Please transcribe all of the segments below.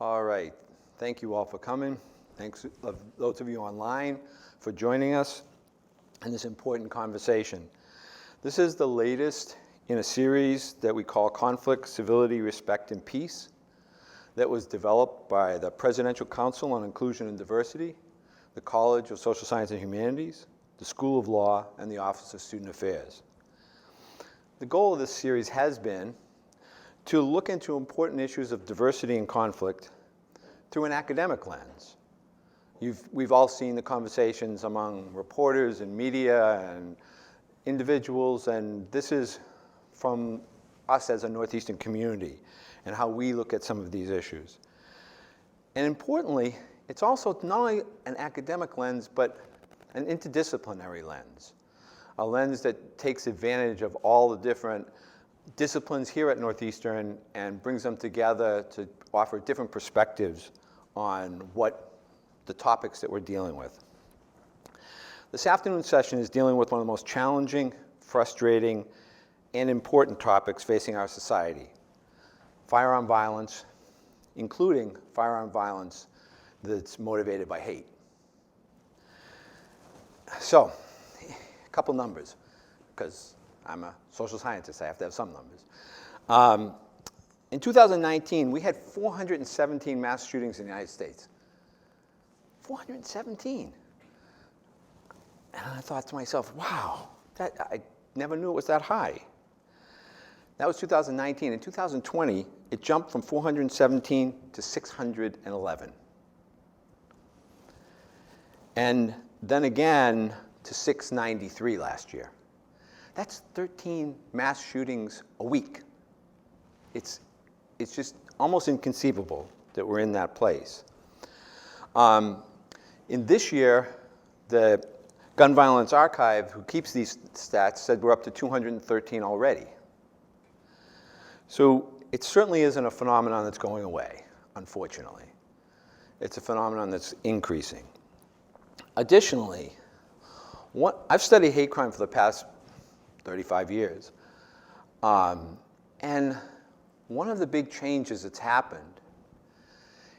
All right. Thank you all for coming. Thanks those of you online for joining us in this important conversation. This is the latest in a series that we call Conflict, Civility, Respect, and Peace that was developed by the Presidential Council on Inclusion and Diversity, the College of Social Science and Humanities, the School of Law, and the Office of Student Affairs. The goal of this series has been to look into important issues of diversity and conflict through an academic lens. We've all seen the conversations among reporters and media and individuals, and this is from us as a Northeastern community and how we look at some of these issues. And importantly, it's also not only an academic lens, but an interdisciplinary lens, a lens that takes advantage of all the different disciplines here at Northeastern and brings them together to offer different perspectives on what the topics that we're dealing with. This afternoon's session is dealing with one of the most challenging, frustrating, and important topics facing our society: firearm violence, including firearm violence that's motivated by hate. So, a couple numbers, because I'm a social scientist, I have to have some numbers. In 2019, we had 417 mass shootings in the United States. 417. And I thought to myself, wow, I never knew it was that high. That was 2019. In 2020, it jumped from 417 to 611. And then again to 693 last year. That's 13 mass shootings a week. It's just almost inconceivable that we're in that place. In this year, the Gun Violence Archive, who keeps these stats, said we're up to 213 already. So it certainly isn't a phenomenon that's going away, unfortunately. It's a phenomenon that's increasing. Additionally, I've studied hate crime for the past 35 years. And one of the big changes that's happened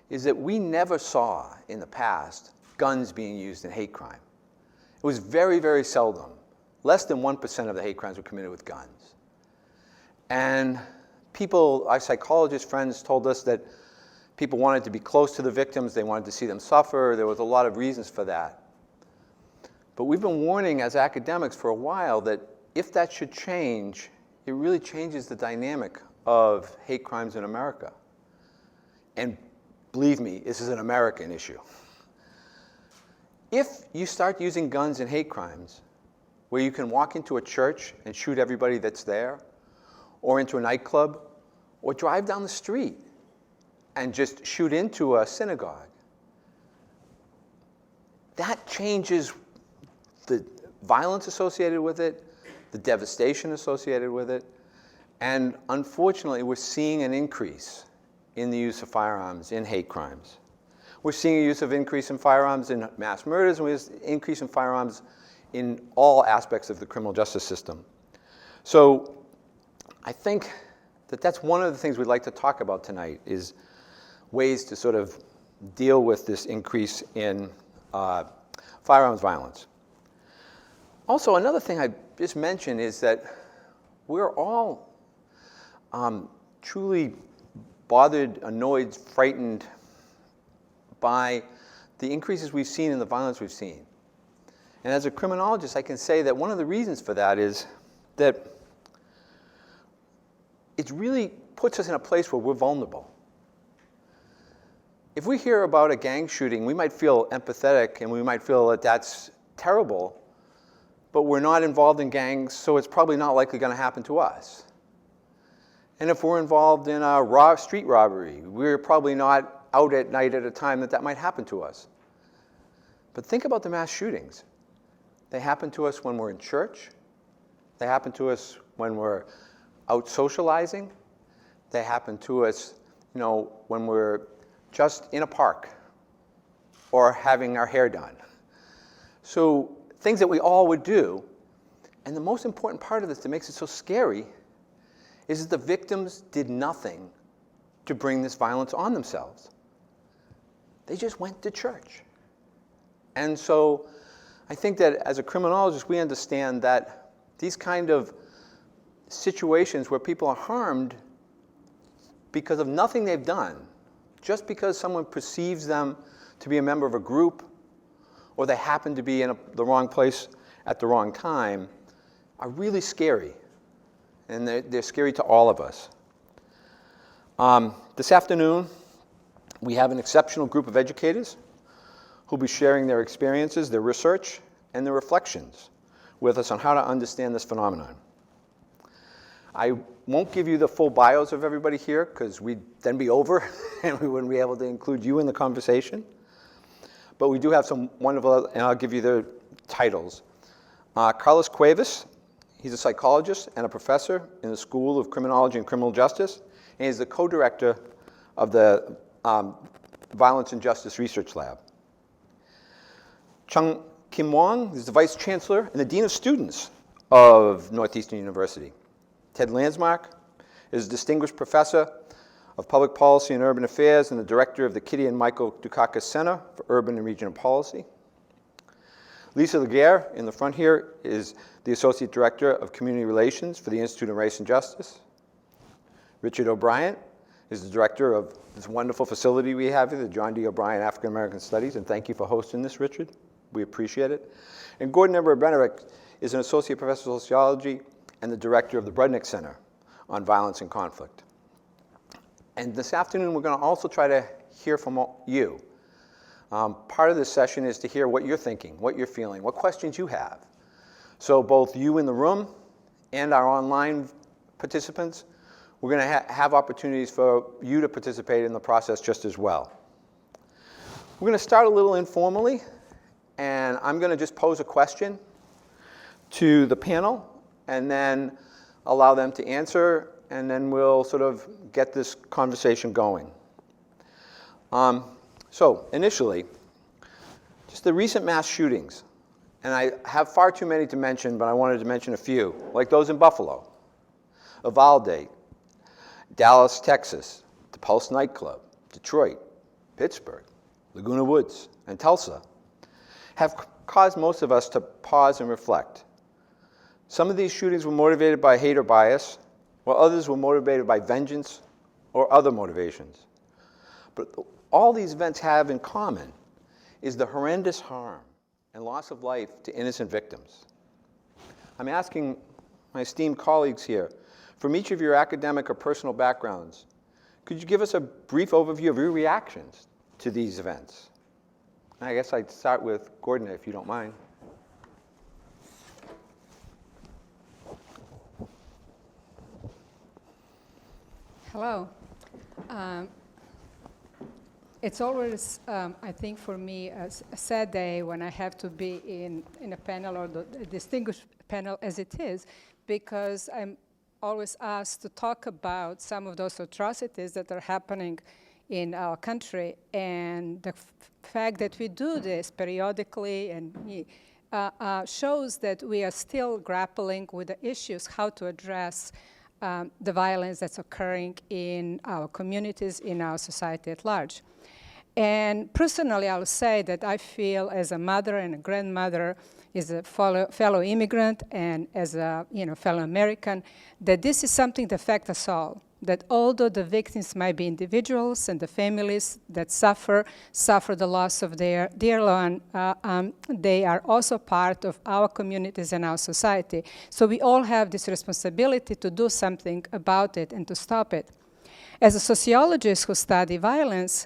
is that we never saw in the past guns being used in hate crime. It was very, very seldom. Less than 1% of the hate crimes were committed with guns. And people, our psychologist friends told us that people wanted to be close to the victims, they wanted to see them suffer, there was a lot of reasons for that. But we've been warning as academics for a while that if that should change, it really changes the dynamic of hate crimes in America. And believe me, this is an American issue. If you start using guns in hate crimes, where you can walk into a church and shoot everybody that's there, or into a nightclub, or drive down the street and just shoot into a synagogue, that changes the violence associated with it, the devastation associated with it, and unfortunately, we're seeing an increase in the use of firearms in hate crimes. We're seeing a increase in firearms in mass murders, and we're seeing an increase in firearms in all aspects of the criminal justice system. So I think that that's one of the things we'd like to talk about tonight, is ways to sort of deal with this increase in firearms violence. Also, another thing I just mentioned is that we're all truly bothered, annoyed, frightened by the increases we've seen in the violence we've seen. And as a criminologist, I can say that one of the reasons for that is that it really puts us in a place where we're vulnerable. If we hear about a gang shooting, we might feel empathetic and we might feel that that's terrible, but we're not involved in gangs, so it's probably not likely going to happen to us. And if we're involved in a street robbery, we're probably not out at night at a time that might happen to us. But think about the mass shootings. They happen to us when we're in church. They happen to us when we're out socializing. They happen to us, when we're just in a park or having our hair done. So things that we all would do. And the most important part of this that makes it so scary is that the victims did nothing to bring this violence on themselves. They just went to church. And so I think that as a criminologist, we understand that these kind of situations where people are harmed because of nothing they've done, just because someone perceives them to be a member of a group, or they happen to be in the wrong place at the wrong time, are really scary. And they're scary to all of us. This afternoon, we have an exceptional group of educators who'll be sharing their experiences, their research, and their reflections with us on how to understand this phenomenon. I won't give you the full bios of everybody here, because we'd then be over, and we wouldn't be able to include you in the conversation. But we do have some wonderful, and I'll give you their titles. Carlos Cuevas, he's a psychologist and a professor in the School of Criminology and Criminal Justice, and he's the co-director of the Violence and Justice Research Lab. Chong Kim-Wong is the Vice Chancellor and the Dean of Students of Northeastern University. Ted Landsmark is a Distinguished Professor of Public Policy and Urban Affairs and the Director of the Kitty and Michael Dukakis Center for Urban and Regional Policy. Lisa Laguerre, in the front here, is the Associate Director of Community Relations for the Institute of Race and Justice. Richard O'Brien is the Director of this wonderful facility we have here, the John D. O'Brien African American Studies, and thank you for hosting this, Richard. We appreciate it. And Gordana Rabrenovic is an Associate Professor of Sociology and the Director of the Brudnick Center on Violence and Conflict. And this afternoon, we're going to also try to hear from you. Part of this session is to hear what you're thinking, what you're feeling, what questions you have. So both you in the room and our online participants, we're going to have opportunities for you to participate in the process just as well. We're going to start a little informally, and I'm going to just pose a question to the panel, and then allow them to answer, and then we'll sort of get this conversation going. So initially, just the recent mass shootings. And I have far too many to mention, but I wanted to mention a few, like those in Buffalo, Uvalde, Dallas, Texas, the Pulse nightclub, Detroit, Pittsburgh, Laguna Woods, and Tulsa, have caused most of us to pause and reflect. Some of these shootings were motivated by hate or bias, while others were motivated by vengeance or other motivations. But all these events have in common is the horrendous harm and loss of life to innocent victims. I'm asking my esteemed colleagues here, from each of your academic or personal backgrounds, could you give us a brief overview of your reactions to these events? I guess I'd start with Gordana, if you don't mind. Hello. It's always, I think for me, a sad day when I have to be in a panel, or a distinguished panel as it is, because I'm always asked to talk about some of those atrocities that are happening in our country. And the fact that we do this periodically and shows that we are still grappling with the issues, how to address the violence that's occurring in our communities, in our society at large. And personally, I'll say that I feel as a mother and a grandmother, as a fellow immigrant, and as a fellow American, that this is something that affects us all. That although the victims might be individuals and the families that suffer the loss of their dear one, they are also part of our communities and our society. So we all have this responsibility to do something about it and to stop it. As a sociologist who study violence,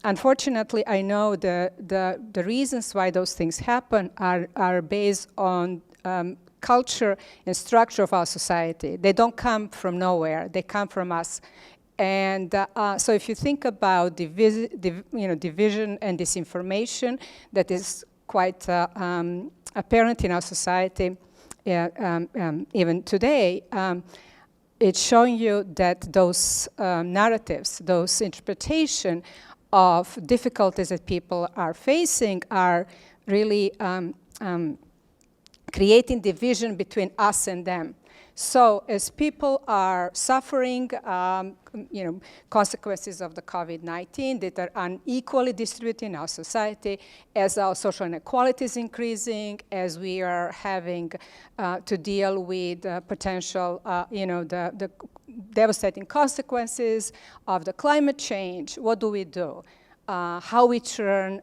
unfortunately, I know the reasons why those things happen are based on culture and structure of our society. They don't come from nowhere. They come from us. And so if you think about division and disinformation that is quite apparent in our society even today, it's showing you that those narratives, those interpretation of difficulties that people are facing are really creating division between us and them. So as people are suffering, consequences of the COVID-19 that are unequally distributed in our society, as our social inequality is increasing, as we are having to deal with potential, the devastating consequences of the climate change, what do we do? How we turn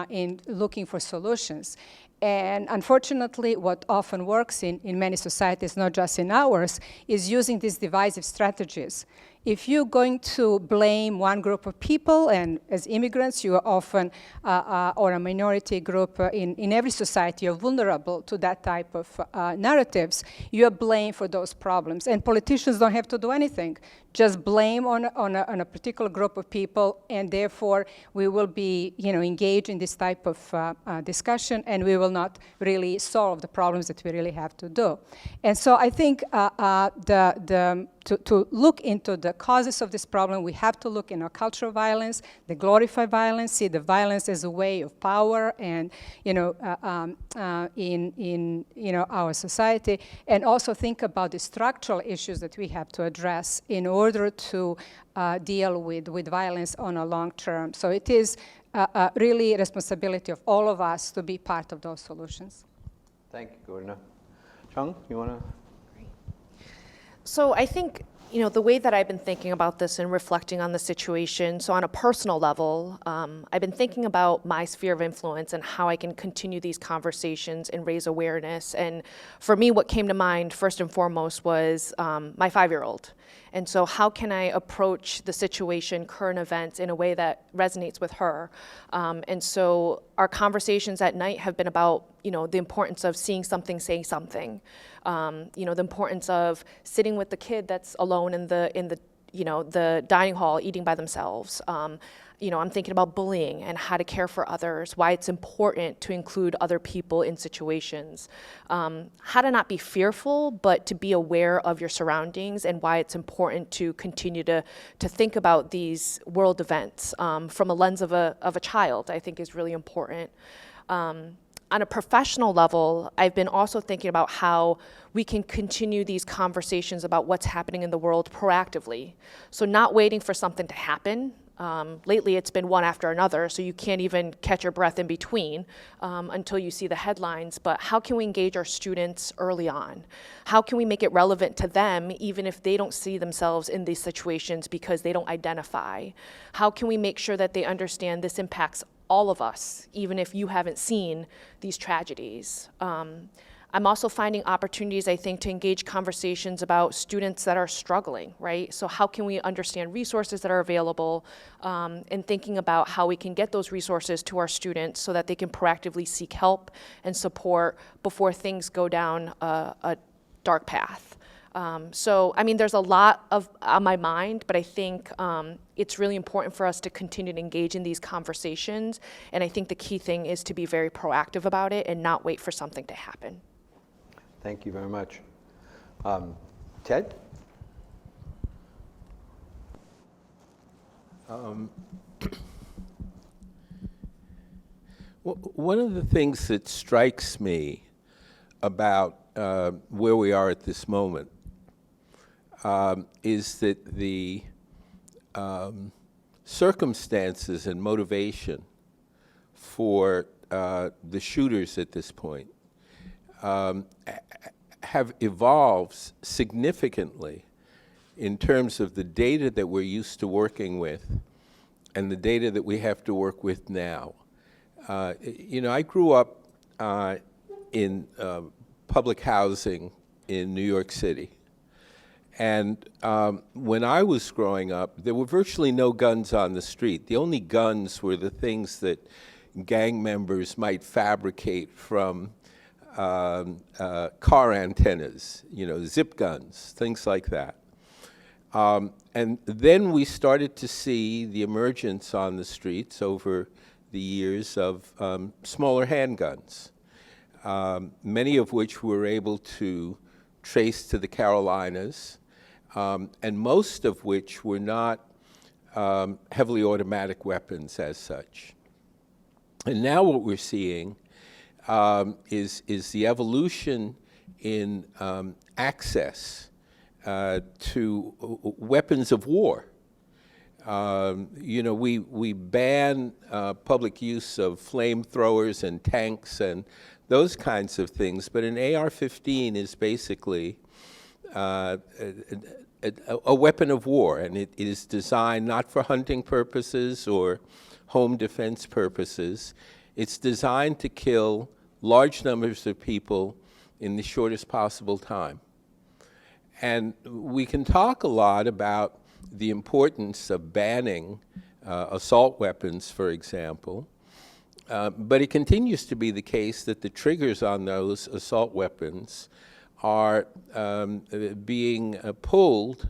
in looking for solutions. And unfortunately, what often works in many societies, not just in ours, is using these divisive strategies. If you're going to blame one group of people, and as immigrants, you are often, or a minority group in every society, you're vulnerable to that type of narratives, you are blamed for those problems. And politicians don't have to do anything. Just blame on a particular group of people, and therefore we will be engaged in this type of discussion, and we will not really solve the problems that we really have to do. And so I think to look into the causes of this problem, we have to look in our cultural violence, the glorified violence, see the violence as a way of power and in our society, and also think about the structural issues that we have to address in order to deal with violence on a long term. So it is really a responsibility of all of us to be part of those solutions. Thank you, Gordana. Chong, you want to? So I think, the way that I've been thinking about this and reflecting on the situation, so on a personal level, I've been thinking about my sphere of influence and how I can continue these conversations and raise awareness. And for me, what came to mind first and foremost was my 5-year-old. And so how can I approach the situation, current events, in a way that resonates with her? And so our conversations at night have been about, the importance of seeing something, say something. The importance of sitting with the kid that's alone in the dining hall eating by themselves. I'm thinking about bullying and how to care for others, why it's important to include other people in situations, how to not be fearful, but to be aware of your surroundings, and why it's important to continue to think about these world events from a lens of a child, I think is really important. On a professional level, I've been also thinking about how we can continue these conversations about what's happening in the world proactively. So not waiting for something to happen. Lately, it's been one after another, so you can't even catch your breath in between until you see the headlines. But how can we engage our students early on? How can we make it relevant to them, even if they don't see themselves in these situations because they don't identify? How can we make sure that they understand this impacts all of us, even if you haven't seen these tragedies? I'm also finding opportunities, I think, to engage conversations about students that are struggling, right? So how can we understand resources that are available, and thinking about how we can get those resources to our students so that they can proactively seek help and support before things go down a dark path. There's a lot on my mind, but I think it's really important for us to continue to engage in these conversations. And I think the key thing is to be very proactive about it and not wait for something to happen. Thank you very much. Ted? One of the things that strikes me about where we are at this moment is that the circumstances and motivation for the shooters at this point have evolved significantly in terms of the data that we're used to working with and the data that we have to work with now. I grew up in public housing in New York City. And when I was growing up, there were virtually no guns on the street. The only guns were the things that gang members might fabricate from car antennas, zip guns, things like that. And then we started to see the emergence on the streets over the years of smaller handguns, many of which we were able to trace to the Carolinas, and most of which were not heavily automatic weapons as such. And now what we're seeing is the evolution in access to weapons of war. We ban public use of flamethrowers and tanks and those kinds of things, but an AR-15 is basically a weapon of war, and it is designed not for hunting purposes or home defense purposes. It's designed to kill large numbers of people in the shortest possible time. And we can talk a lot about the importance of banning assault weapons, for example, but it continues to be the case that the triggers on those assault weapons are being pulled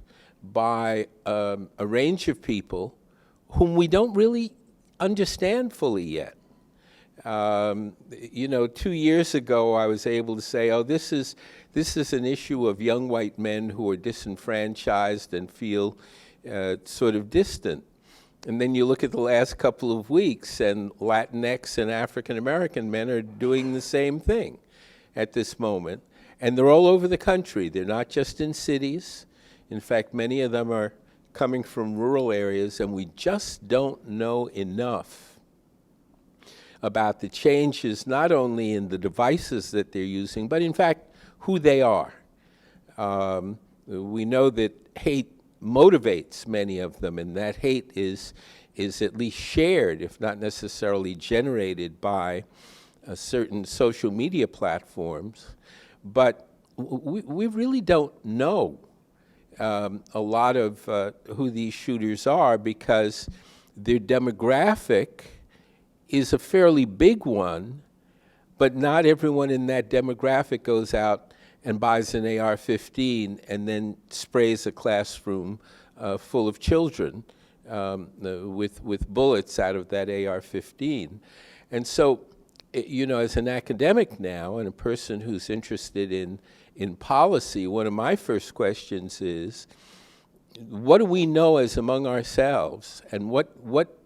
by a range of people whom we don't really understand fully yet. 2 years ago, I was able to say, oh, this is an issue of young white men who are disenfranchised and feel sort of distant. And then you look at the last couple of weeks, and Latinx and African American men are doing the same thing at this moment. And they're all over the country. They're not just in cities. In fact, many of them are coming from rural areas, and we just don't know enough about the changes, not only in the devices that they're using, but in fact, who they are. We know that hate motivates many of them, and that hate is at least shared, if not necessarily generated, by certain social media platforms. But we really don't know a lot of who these shooters are, because their demographic is a fairly big one, but not everyone in that demographic goes out and buys an AR-15 and then sprays a classroom full of children with bullets out of that AR-15. And so, as an academic now and a person who's interested in policy, one of my first questions is, what do we know as among ourselves, and what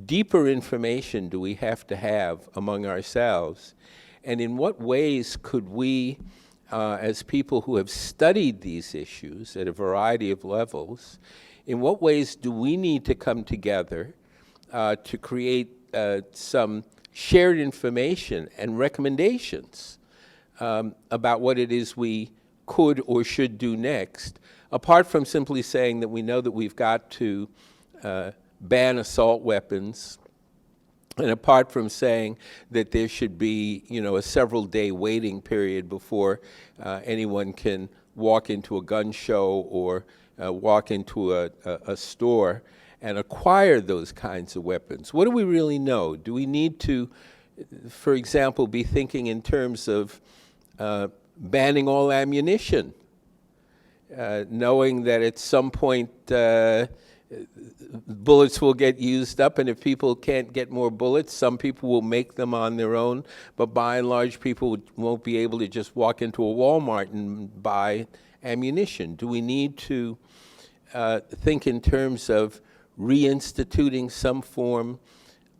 deeper information do we have to have among ourselves, and in what ways could we, as people who have studied these issues at a variety of levels, in what ways do we need to come together to create some shared information and recommendations about what it is we could or should do next, apart from simply saying that we know that we've got to ban assault weapons, and apart from saying that there should be, a several-day waiting period before anyone can walk into a gun show or walk into a store and acquire those kinds of weapons. What do we really know? Do we need to, for example, be thinking in terms of banning all ammunition, knowing that at some point bullets will get used up, and if people can't get more bullets, some people will make them on their own, but by and large, people won't be able to just walk into a Walmart and buy ammunition. Do we need to think in terms of reinstituting some form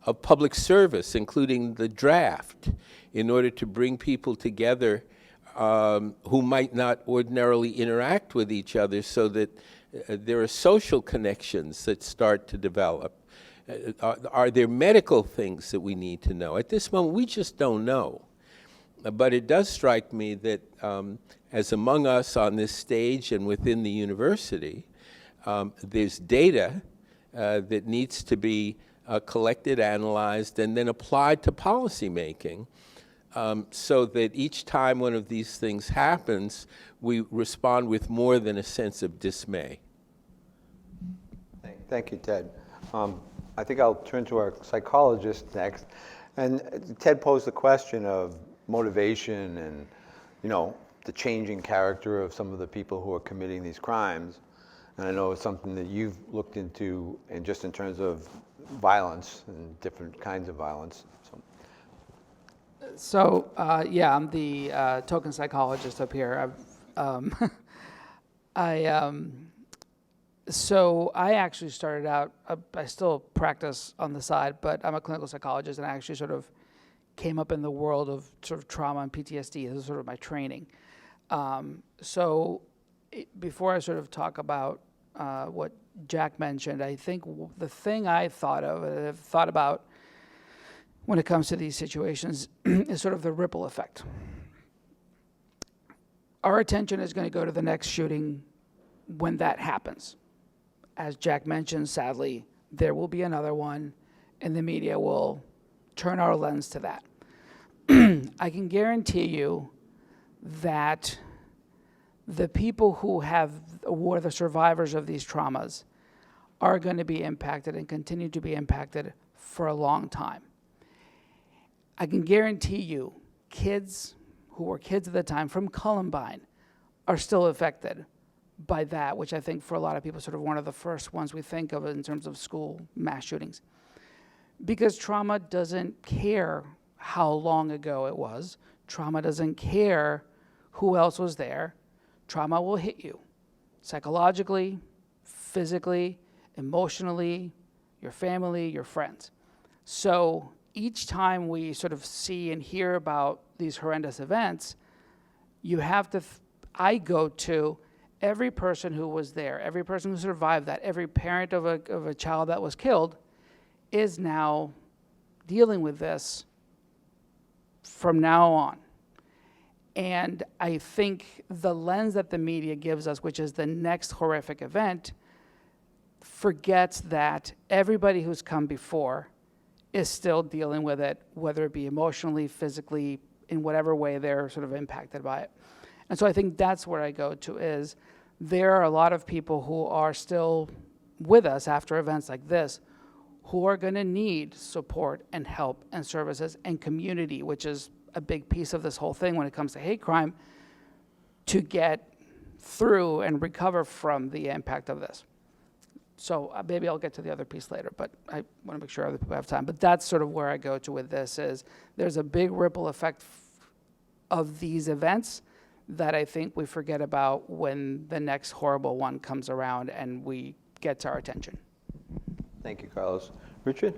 of public service, including the draft, in order to bring people together who might not ordinarily interact with each other, so that there are social connections that start to develop? Are there medical things that we need to know? At this moment, we just don't know. But it does strike me that as among us on this stage and within the university, there's data that needs to be collected, analyzed, and then applied to policymaking, so that each time one of these things happens, we respond with more than a sense of dismay. Thank you, Ted. I think I'll turn to our psychologist next. And Ted posed the question of motivation and, the changing character of some of the people who are committing these crimes. And I know it's something that you've looked into, and just in terms of violence and different kinds of violence. So I'm the token psychologist up here. So I actually started out, I still practice on the side, but I'm a clinical psychologist, and I actually sort of came up in the world of sort of trauma and PTSD. This is sort of my training. Before I sort of talk about what Jack mentioned, I think the thing I've thought about when it comes to these situations is sort of the ripple effect. Our attention is going to go to the next shooting when that happens. As Jack mentioned, sadly, there will be another one, and the media will turn our lens to that. I can guarantee you that the people who are the survivors of these traumas are going to be impacted and continue to be impacted for a long time. I can guarantee you kids who were kids at the time from Columbine are still affected by that, which I think for a lot of people sort of one of the first ones we think of in terms of school mass shootings. Because trauma doesn't care how long ago it was. Trauma doesn't care who else was there. Trauma will hit you psychologically, physically, emotionally, your family, your friends. So each time we sort of see and hear about these horrendous events, you have to, I go to every person who was there, every person who survived that, every parent of a child that was killed is now dealing with this from now on. And I think the lens that the media gives us, which is the next horrific event, forgets that everybody who's come before is still dealing with it, whether it be emotionally, physically, in whatever way they're sort of impacted by it. And so I think that's where I go to is there are a lot of people who are still with us after events like this who are going to need support and help and services and community, which is a big piece of this whole thing when it comes to hate crime, to get through and recover from the impact of this. So maybe I'll get to the other piece later, but I want to make sure other people have time. But that's sort of where I go to with this is there's a big ripple effect of these events that I think we forget about when the next horrible one comes around and we gets our attention. Thank you, Carlos. Richard?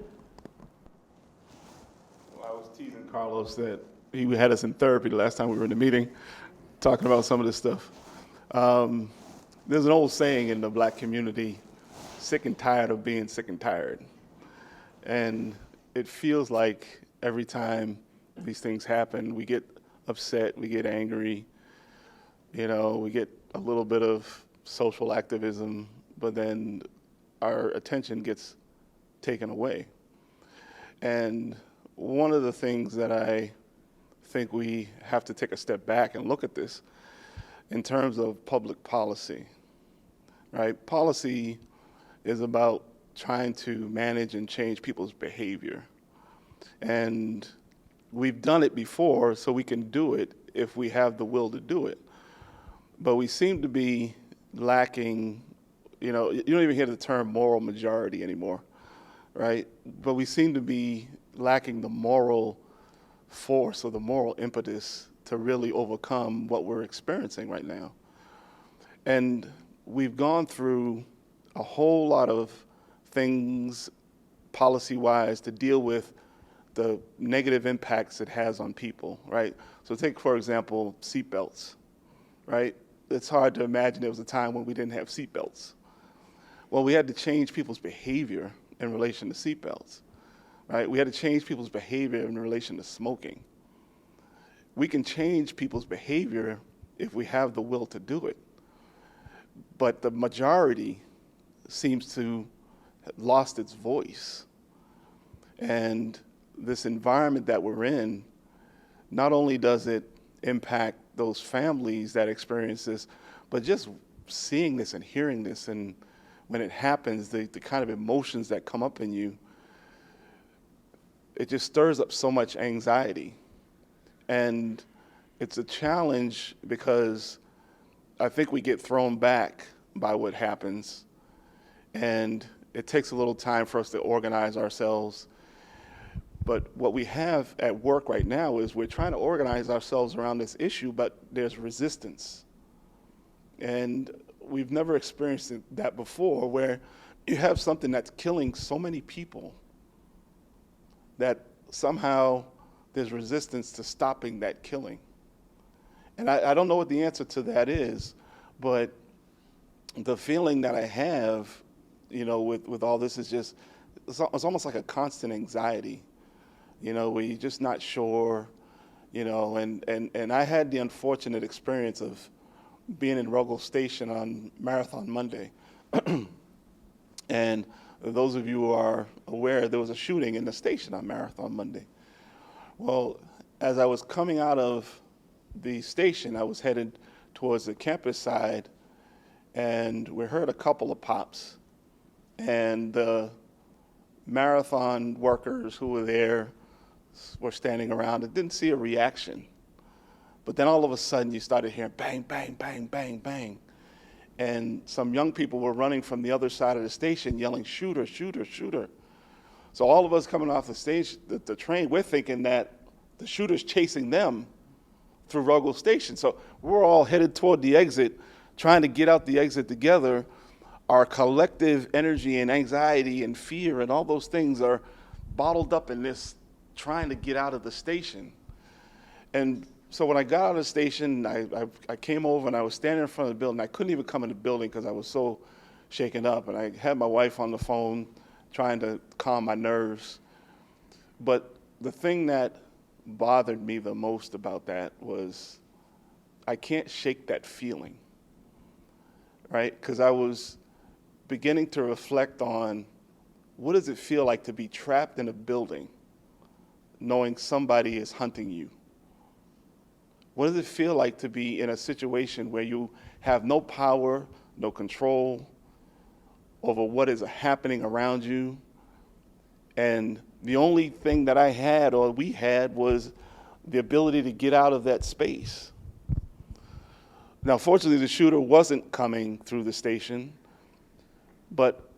Well, I was teasing Carlos that he had us in therapy the last time we were in the meeting talking about some of this stuff. There's an old saying in the black community, sick and tired of being sick and tired. And it feels like every time these things happen, we get upset, we get angry, we get a little bit of social activism, but then our attention gets taken away. And one of the things that I think we have to take a step back and look at this in terms of public policy, right? Policy is about trying to manage and change people's behavior. And we've done it before, so we can do it if we have the will to do it. But we seem to be lacking, you don't even hear the term moral majority anymore, right? But we seem to be lacking the moral force or the moral impetus to really overcome what we're experiencing right now. And we've gone through a whole lot of things policy-wise to deal with the negative impacts it has on people, right? So take, for example, seatbelts, right? It's hard to imagine there was a time when we didn't have seatbelts. Well, we had to change people's behavior in relation to seatbelts, right? We had to change people's behavior in relation to smoking. We can change people's behavior if we have the will to do it. But the majority seems to have lost its voice. And this environment that we're in, not only does it impact those families that experience this, but just seeing this and hearing this, and when it happens, the kind of emotions that come up in you, it just stirs up so much anxiety. And it's a challenge because I think we get thrown back by what happens, and it takes a little time for us to organize ourselves. But what we have at work right now is we're trying to organize ourselves around this issue, but there's resistance. And we've never experienced that before, where you have something that's killing so many people that somehow there's resistance to stopping that killing. And I don't know what the answer to that is, but the feeling that I have, with all this is just, it's almost like a constant anxiety, where you're just not sure, and I had the unfortunate experience of being in Ruggles Station on Marathon Monday. And those of you who are aware, there was a shooting in the station on Marathon Monday. Well, as I was coming out of the station, I was headed towards the campus side, and we heard a couple of pops. And the marathon workers who were there were standing around and didn't see a reaction. But then all of a sudden you started hearing bang, bang, bang, bang, bang. And some young people were running from the other side of the station yelling, shooter, shooter, shooter. So all of us coming off the stage, the train, we're thinking that the shooter's chasing them through Ruggles Station. So we're all headed toward the exit, trying to get out the exit together. Our collective energy and anxiety and fear and all those things are bottled up in this trying to get out of the station. And so when I got out of the station, I came over and I was standing in front of the building. I couldn't even come in the building because I was so shaken up. And I had my wife on the phone trying to calm my nerves. But the thing that bothered me the most about that was I can't shake that feeling, right? Because I was beginning to reflect on what does it feel like to be trapped in a building knowing somebody is hunting you? What does it feel like to be in a situation where you have no power, no control over what is happening around you? And the only thing that I had or we had was the ability to get out of that space. Now, fortunately, the shooter wasn't coming through the station, but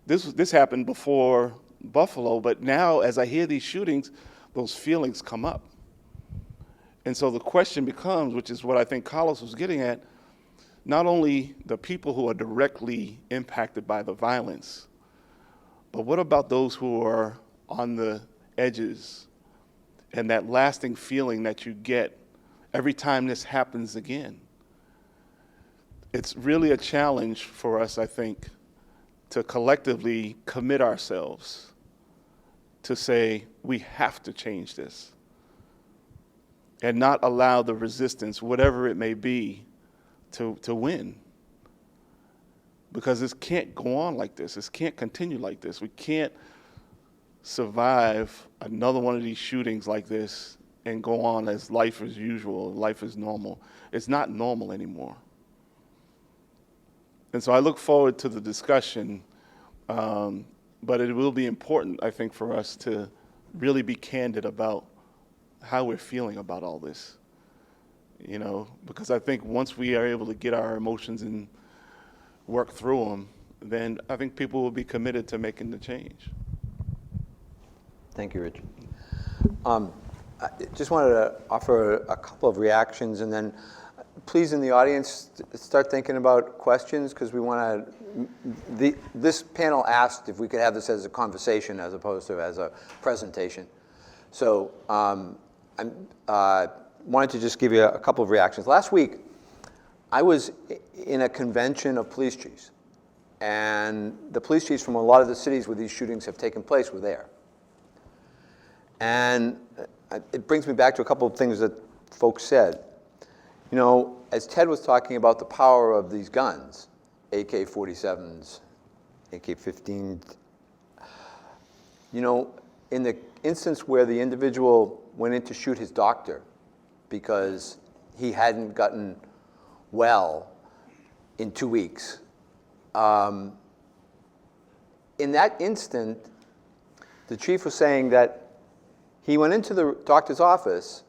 this happened before Buffalo. But now, as I hear these shootings, those feelings come up. And so the question becomes, which is what I think Carlos was getting at, not only the people who are directly impacted by the violence, but what about those who are on the edges and that lasting feeling that you get every time this happens again? It's really a challenge for us, I think, to collectively commit ourselves to say we have to change this and not allow the resistance, whatever it may be, to win. Because this can't go on like this. This can't continue like this. We can't survive another one of these shootings like this and go on as life as usual, life is normal. It's not normal anymore. And so I look forward to the discussion, but it will be important, I think, for us to really be candid about how we're feeling about all this, because I think once we are able to get our emotions and work through them, then I think people will be committed to making the change. Thank you, Richard. I just wanted to offer a couple of reactions, and then please, in the audience, start thinking about questions, because we want to, this panel asked if we could have this as a conversation as opposed to as a presentation. So I wanted to just give you a couple of reactions. Last week, I was in a convention of police chiefs, and the police chiefs from a lot of the cities where these shootings have taken place were there. And it brings me back to a couple of things that folks said. As Ted was talking about the power of these guns, AK-47s, AK-15s, in the instance where the individual went in to shoot his doctor because he hadn't gotten well in 2 weeks, in that instant, the chief was saying that he went into the doctor's office,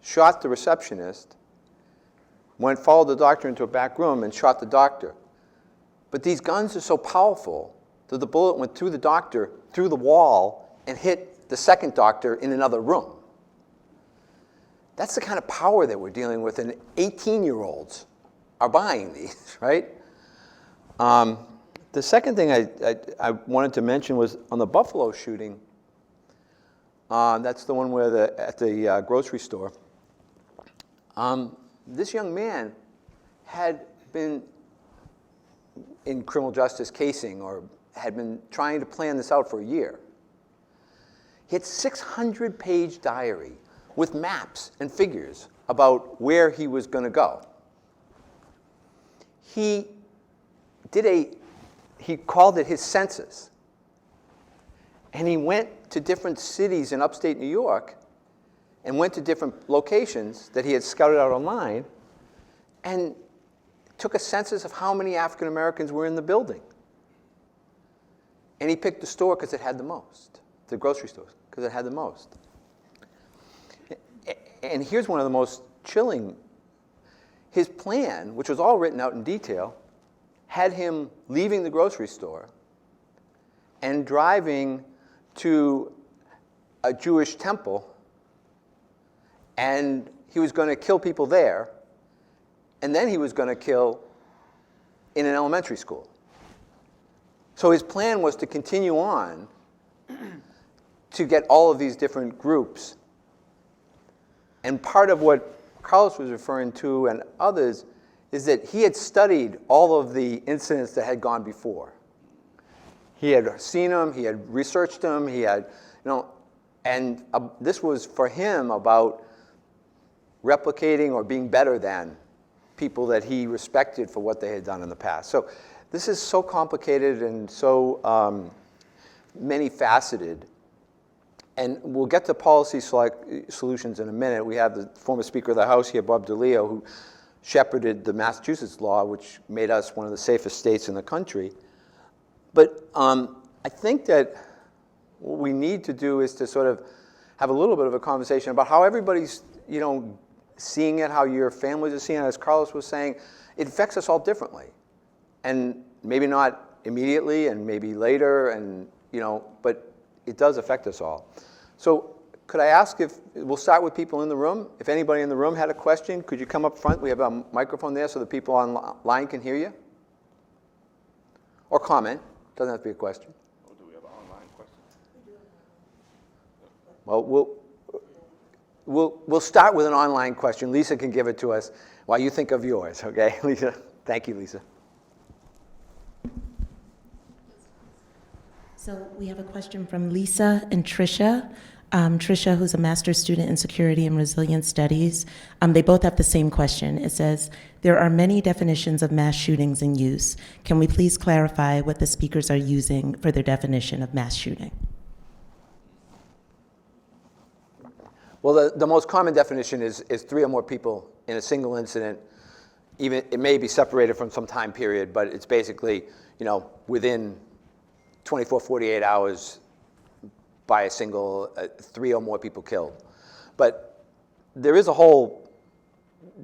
shot the receptionist, followed the doctor into a back room and shot the doctor. But these guns are so powerful that the bullet went through the doctor, through the wall, and hit the second doctor in another room. That's the kind of power that we're dealing with, and 18-year-olds are buying these, right? The second thing I wanted to mention was on the Buffalo shooting, That's the one where at the grocery store. This young man had been in criminal justice casing or had been trying to plan this out for a year. He had 600-page diary with maps and figures about where he was going to go. He called it his census. And he went to different cities in upstate New York and went to different locations that he had scouted out online and took a census of how many African Americans were in the building. And he picked the store because it had the most, the grocery stores, because it had the most. And here's one of the most chilling. His plan, which was all written out in detail, had him leaving the grocery store and driving to a Jewish temple, and he was going to kill people there, and then he was going to kill in an elementary school. So his plan was to continue on to get all of these different groups. And part of what Carlos was referring to and others is that he had studied all of the incidents that had gone before. He had seen them, he had researched them, he had, and this was for him about replicating or being better than people that he respected for what they had done in the past. So this is so complicated and so many-faceted. And we'll get to policy solutions in a minute. We have the former Speaker of the House here, Bob DeLeo, who shepherded the Massachusetts law, which made us one of the safest states in the country. But I think that what we need to do is to sort of have a little bit of a conversation about how everybody's, seeing it, how your families are seeing it. As Carlos was saying, it affects us all differently. And maybe not immediately and maybe later, and but it does affect us all. So could I ask if, we'll start with people in the room. If anybody in the room had a question, could you come up front? We have a microphone there so the people online can hear you. Or comment. Doesn't have to be a question. Oh, do we have an online question? Well, we'll start with an online question. Lisa can give it to us while you think of yours, okay? Lisa, thank you, Lisa. So we have a question from Lisa and Tricia. Tricia, who's a master's student in security and resilience studies, they both have the same question. It says, there are many definitions of mass shootings in use. Can we please clarify what the speakers are using for their definition of mass shooting? Well, the most common definition is 3 or more people in a single incident. Even it may be separated from some time period, but it's basically, within 24, 48 hours by a single 3 or more people killed. But there is a whole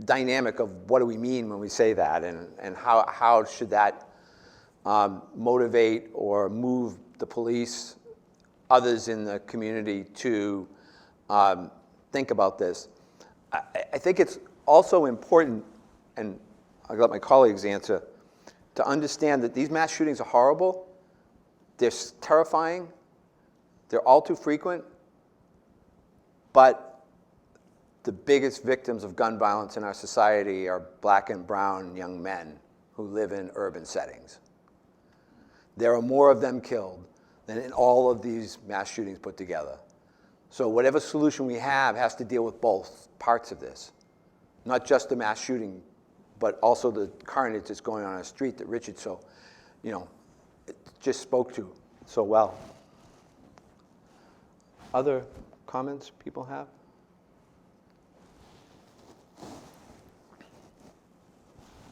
dynamic of what do we mean when we say that, and how should that motivate or move the police, others in the community to think about this. I think it's also important, and I'll let my colleagues answer, to understand that these mass shootings are horrible. They're terrifying. They're all too frequent. But the biggest victims of gun violence in our society are black and brown young men who live in urban settings. There are more of them killed than in all of these mass shootings put together. So whatever solution we have has to deal with both parts of this. Not just the mass shooting, but also the carnage that's going on the street that Richard just spoke to so well. Other comments people have?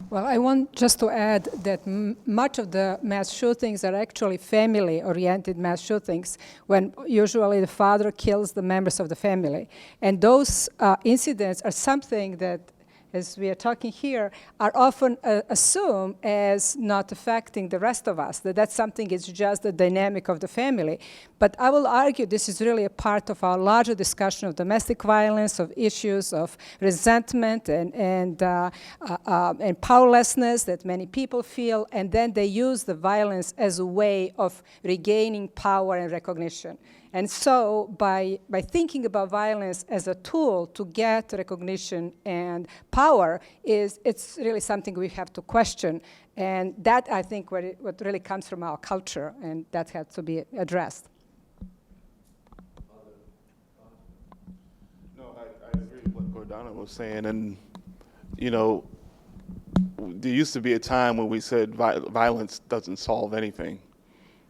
Well, I want just to add that much of the mass shootings are actually family-oriented mass shootings, when usually the father kills the members of the family. And those incidents are something that, as we are talking here, are often assumed as not affecting the rest of us, that's something, it's just the dynamic of the family. But I will argue this is really a part of our larger discussion of domestic violence, of issues of resentment and powerlessness that many people feel, and then they use the violence as a way of regaining power and recognition. And so by thinking about violence as a tool to get recognition and power, it's really something we have to question. And that, I think, what really comes from our culture, and that has to be addressed. No, I agree with what Gordana was saying. And, you know, there used to be a time when we said violence doesn't solve anything,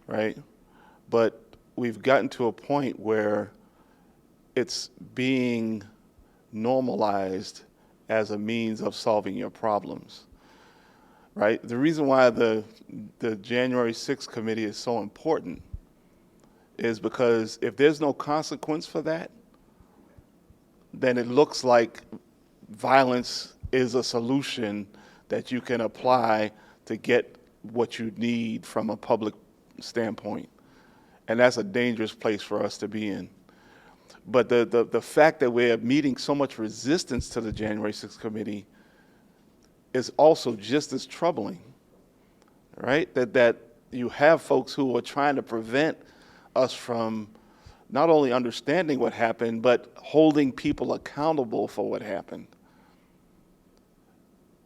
right? But we've gotten to a point where it's being normalized as a means of solving your problems, right? The reason why the January 6th committee is so important is because if there's no consequence for that, then it looks like violence is a solution that you can apply to get what you need from a public standpoint. And that's a dangerous place for us to be in. But the fact that we're meeting so much resistance to the January 6th committee is also just as troubling, right? That you have folks who are trying to prevent us from not only understanding what happened, but holding people accountable for what happened.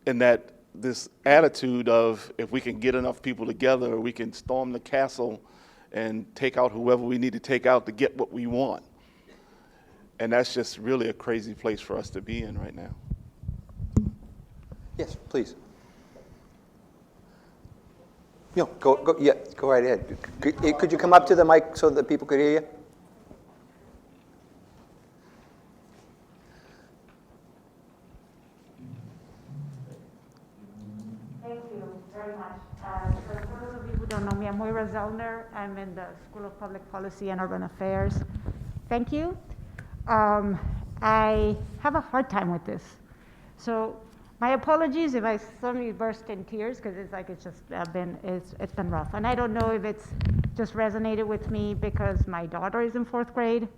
And that this attitude of, if we can get enough people together, we can storm the castle and take out whoever we need to take out to get what we want. And that's just really a crazy place for us to be in right now. Yes, please. No, go right ahead. Could you come up to the mic so that people could hear you? Don't know me, I'm Moira Zellner. I'm in the School of Public Policy and Urban Affairs. Thank you. I have a hard time with this. So my apologies if I suddenly burst in tears, because it's just been rough. And I don't know if it's just resonated with me because my daughter is in 4th grade,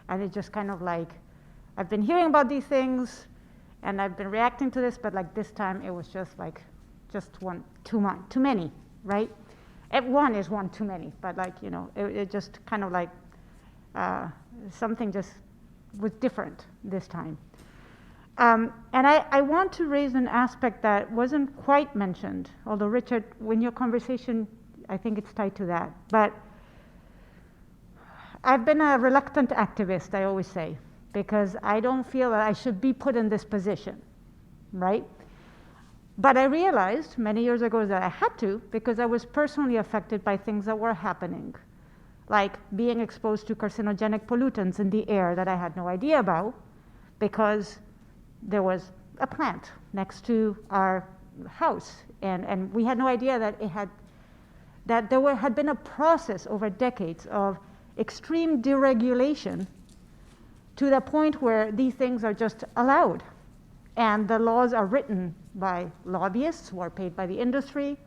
and it's just kind of like, I've been hearing about these things and I've been reacting to this, but like this time it was just like, too many, right? One is one too many, but like, you know, it just kind of like something just was different this time. And I want to raise an aspect that wasn't quite mentioned, although Richard, in your conversation, I think it's tied to that. But I've been a reluctant activist, I always say, because I don't feel that I should be put in this position, right? But I realized many years ago that I had to, because I was personally affected by things that were happening, like being exposed to carcinogenic pollutants in the air that I had no idea about, because there was a plant next to our house, and we had no idea that there had been a process over decades of extreme deregulation to the point where these things are just allowed. And the laws are written by lobbyists who are paid by the industry,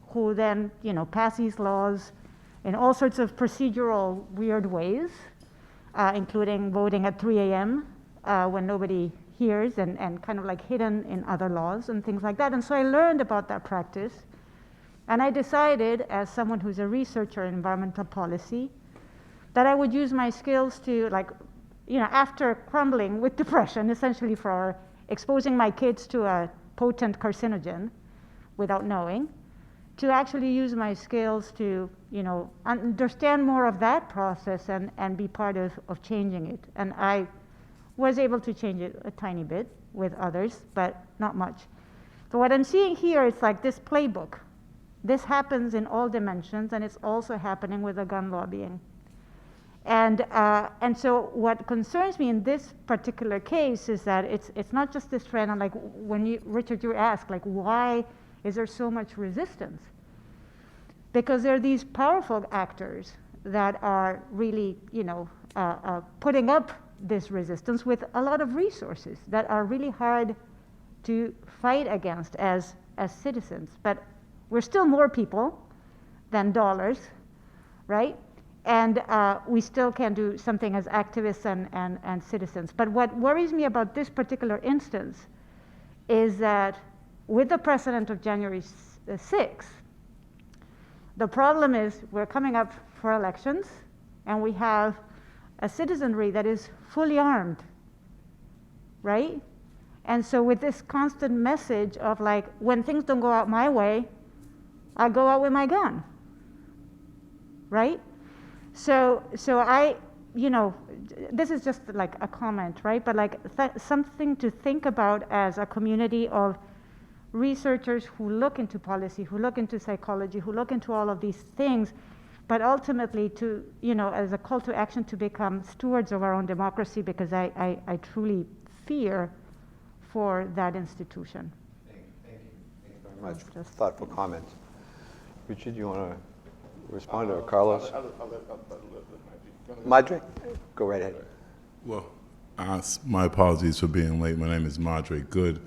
who then, you know, pass these laws in all sorts of procedural weird ways, including voting at 3 a.m. When nobody hears, and kind of like hidden in other laws and things like that. And so I learned about that practice, and I decided, as someone who's a researcher in environmental policy, that I would use my skills to, like, you know, after crumbling with depression, essentially for exposing my kids to a potent carcinogen without knowing, to actually use my skills to, you know, understand more of that process and be part of changing it. And I was able to change it a tiny bit with others, but not much. So what I'm seeing here is like this playbook. This happens in all dimensions, and it's also happening with the gun lobbying. And so what concerns me in this particular case is that it's not just this trend, and like when Richard, you asked, like, why is there so much resistance? Because there are these powerful actors that are really, you know, putting up this resistance with a lot of resources that are really hard to fight against as citizens. But we're still more people than dollars, right? And we still can do something as activists and citizens. But what worries me about this particular instance is that with the precedent of January 6th, the problem is we're coming up for elections, and we have a citizenry that is fully armed, right? And so with this constant message of like, when things don't go out my way, I go out with my gun, right? So I, this is just like a comment, right? But like something to think about as a community of researchers who look into policy, who look into psychology, who look into all of these things, but ultimately to, as a call to action to become stewards of our own democracy, because I truly fear for that institution. Thank you very much. Just thoughtful comments. Richard, you want to respond, or Carlos? I'll let Madre, go right ahead. Well, my apologies for being late. My name is Madre Good.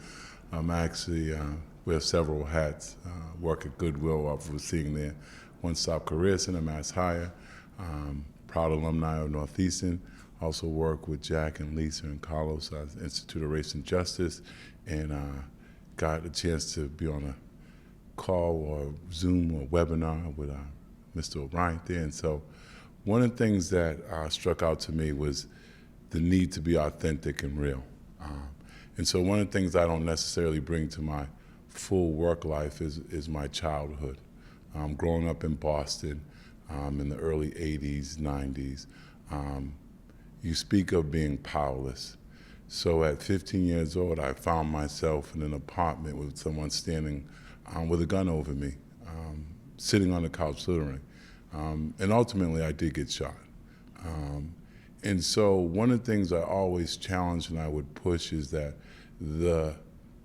I'm actually wear several hats. Work at Goodwill, overseeing their one-stop career center, Mass Hire. Proud alumni of Northeastern. Also work with Jack and Lisa and Carlos at Institute of Race and Justice, and got a chance to be on a call or Zoom or webinar with Mr. O'Brien there. And so one of the things that struck out to me was the need to be authentic and real. And so one of the things I don't necessarily bring to my full work life is my childhood. Growing up in Boston in the early 80s, 90s, you speak of being powerless. So at 15 years old, I found myself in an apartment with someone standing with a gun over me, sitting on the couch littering. And ultimately, I did get shot. And so one of the things I always challenge and I would push is that the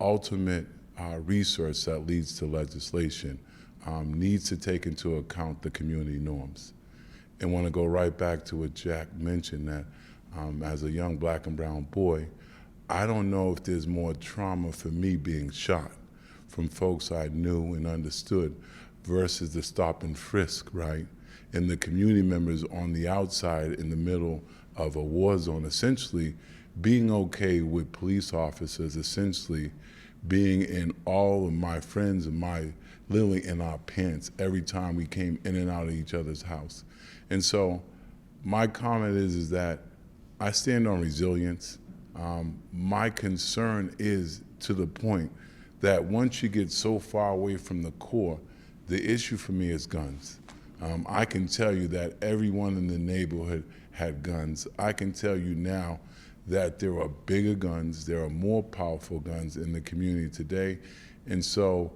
ultimate research that leads to legislation needs to take into account the community norms. And want to go right back to what Jack mentioned, that as a young black and brown boy, I don't know if there's more trauma for me being shot from folks I knew and understood versus the stop and frisk, right? And the community members on the outside in the middle of a war zone, essentially being okay with police officers, essentially being in all of my friends and my literally in our pants every time we came in and out of each other's house. And so my comment is that I stand on resilience. My concern is to the point that once you get so far away from the core, the issue for me is guns. I can tell you that everyone in the neighborhood had guns. I can tell you now that there are bigger guns, there are more powerful guns in the community today. And so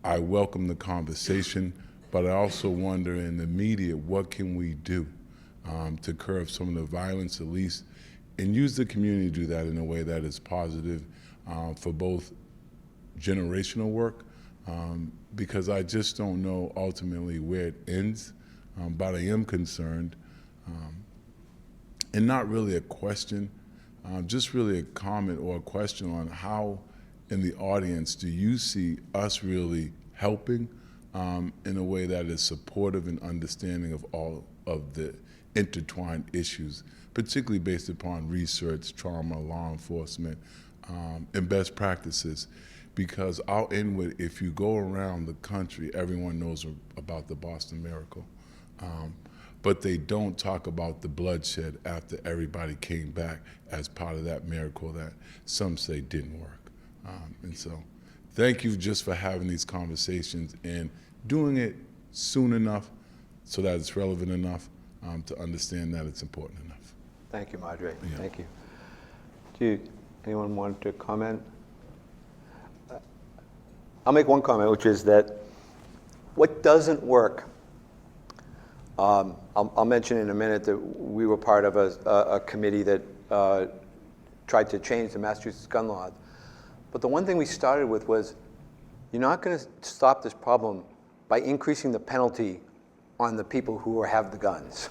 I welcome the conversation, but I also wonder in the media, what can we do to curb some of the violence at least, and use the community to do that in a way that is positive for both generational work, because I just don't know ultimately where it ends, but I am concerned, and not really a question, just really a comment or a question on how in the audience do you see us really helping in a way that is supportive and understanding of all of the intertwined issues, particularly based upon research, trauma, law enforcement, and best practices. Because I'll end with, if you go around the country, everyone knows about the Boston Miracle. But they don't talk about the bloodshed after everybody came back as part of that miracle that some say didn't work. And so thank you just for having these conversations and doing it soon enough so that it's relevant enough to understand that it's important enough. Thank you, Madre. Yeah. Thank you. Anyone want to comment? I'll make one comment, which is that what doesn't work, I'll mention in a minute that we were part of a committee that tried to change the Massachusetts gun law. But the one thing we started with was, you're not going to stop this problem by increasing the penalty on the people who have the guns.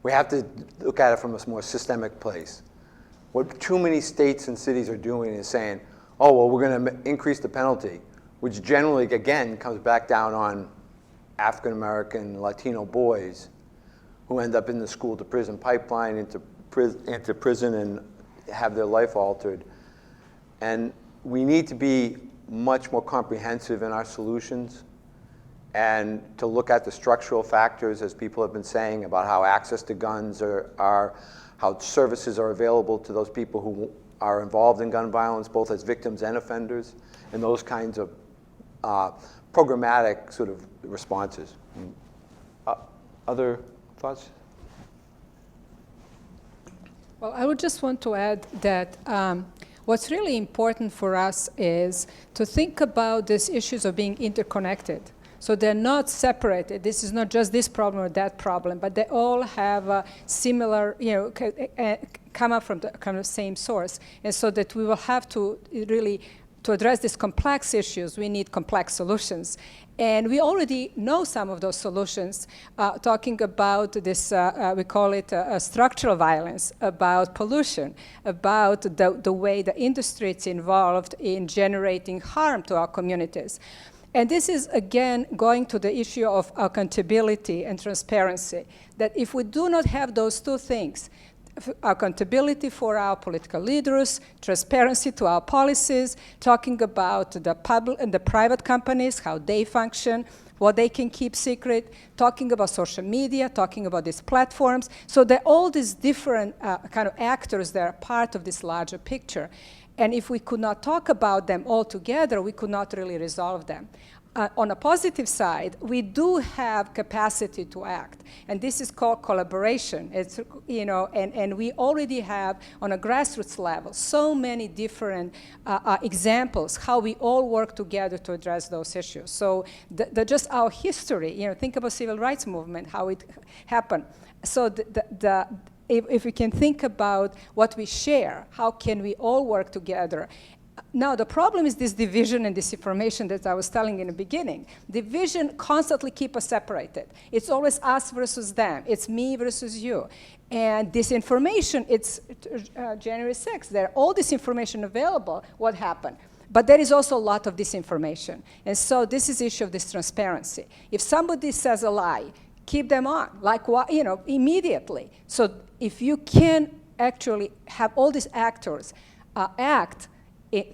We have to look at it from a more systemic place. What too many states and cities are doing is saying, oh, well, we're going to increase the penalty, which generally, again, comes back down on African-American, Latino boys who end up in the school-to-prison pipeline, into prison and have their life altered. And we need to be much more comprehensive in our solutions and to look at the structural factors, as people have been saying, about how access to guns are how services are available to those people who are involved in gun violence, both as victims and offenders, and those kinds of programmatic sort of responses. Other thoughts? Well, I would just want to add that what's really important for us is to think about these issues of being interconnected. So they're not separated. This is not just this problem or that problem, but they all have a similar, come up from the kind of same source. And so that we will have to really, to address these complex issues, we need complex solutions. And we already know some of those solutions, talking about this, we call it structural violence, about pollution, about the way the industry is involved in generating harm to our communities. And this is, again, going to the issue of accountability and transparency, that if we do not have those two things, accountability for our political leaders, transparency to our policies, talking about the public and the private companies, how they function, what they can keep secret, talking about social media, talking about these platforms. So there are all these different kind of actors that are part of this larger picture. And if we could not talk about them all together, we could not really resolve them. On a positive side, we do have capacity to act, and this is called collaboration. It's, and we already have, on a grassroots level, so many different examples how we all work together to address those issues. So just our history, think about civil rights movement, how it happened. So if we can think about what we share, how can we all work together? Now, the problem is this division and disinformation that I was telling in the beginning. Division constantly keeps us separated. It's always us versus them. It's me versus you. And disinformation, it's January 6th. There's all this information available. What happened? But there is also a lot of disinformation. And so this is the issue of this transparency. If somebody says a lie, keep them on, immediately. So if you can actually have all these actors act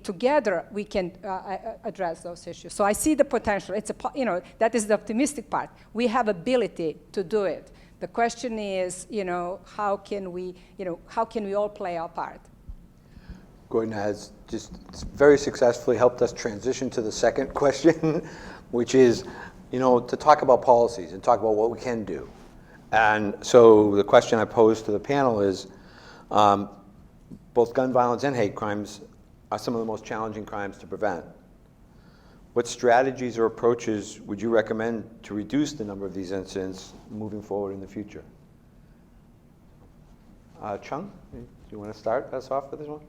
together, we can address those issues. So I see the potential. It's that is the optimistic part. We have ability to do it. The question is, how can we all play our part? Gordana has just very successfully helped us transition to the second question, which is, to talk about policies and talk about what we can do. And so the question I pose to the panel is, both gun violence and hate crimes are some of the most challenging crimes to prevent. What strategies or approaches would you recommend to reduce the number of these incidents moving forward in the future? Chong, do you want to start us off with this one?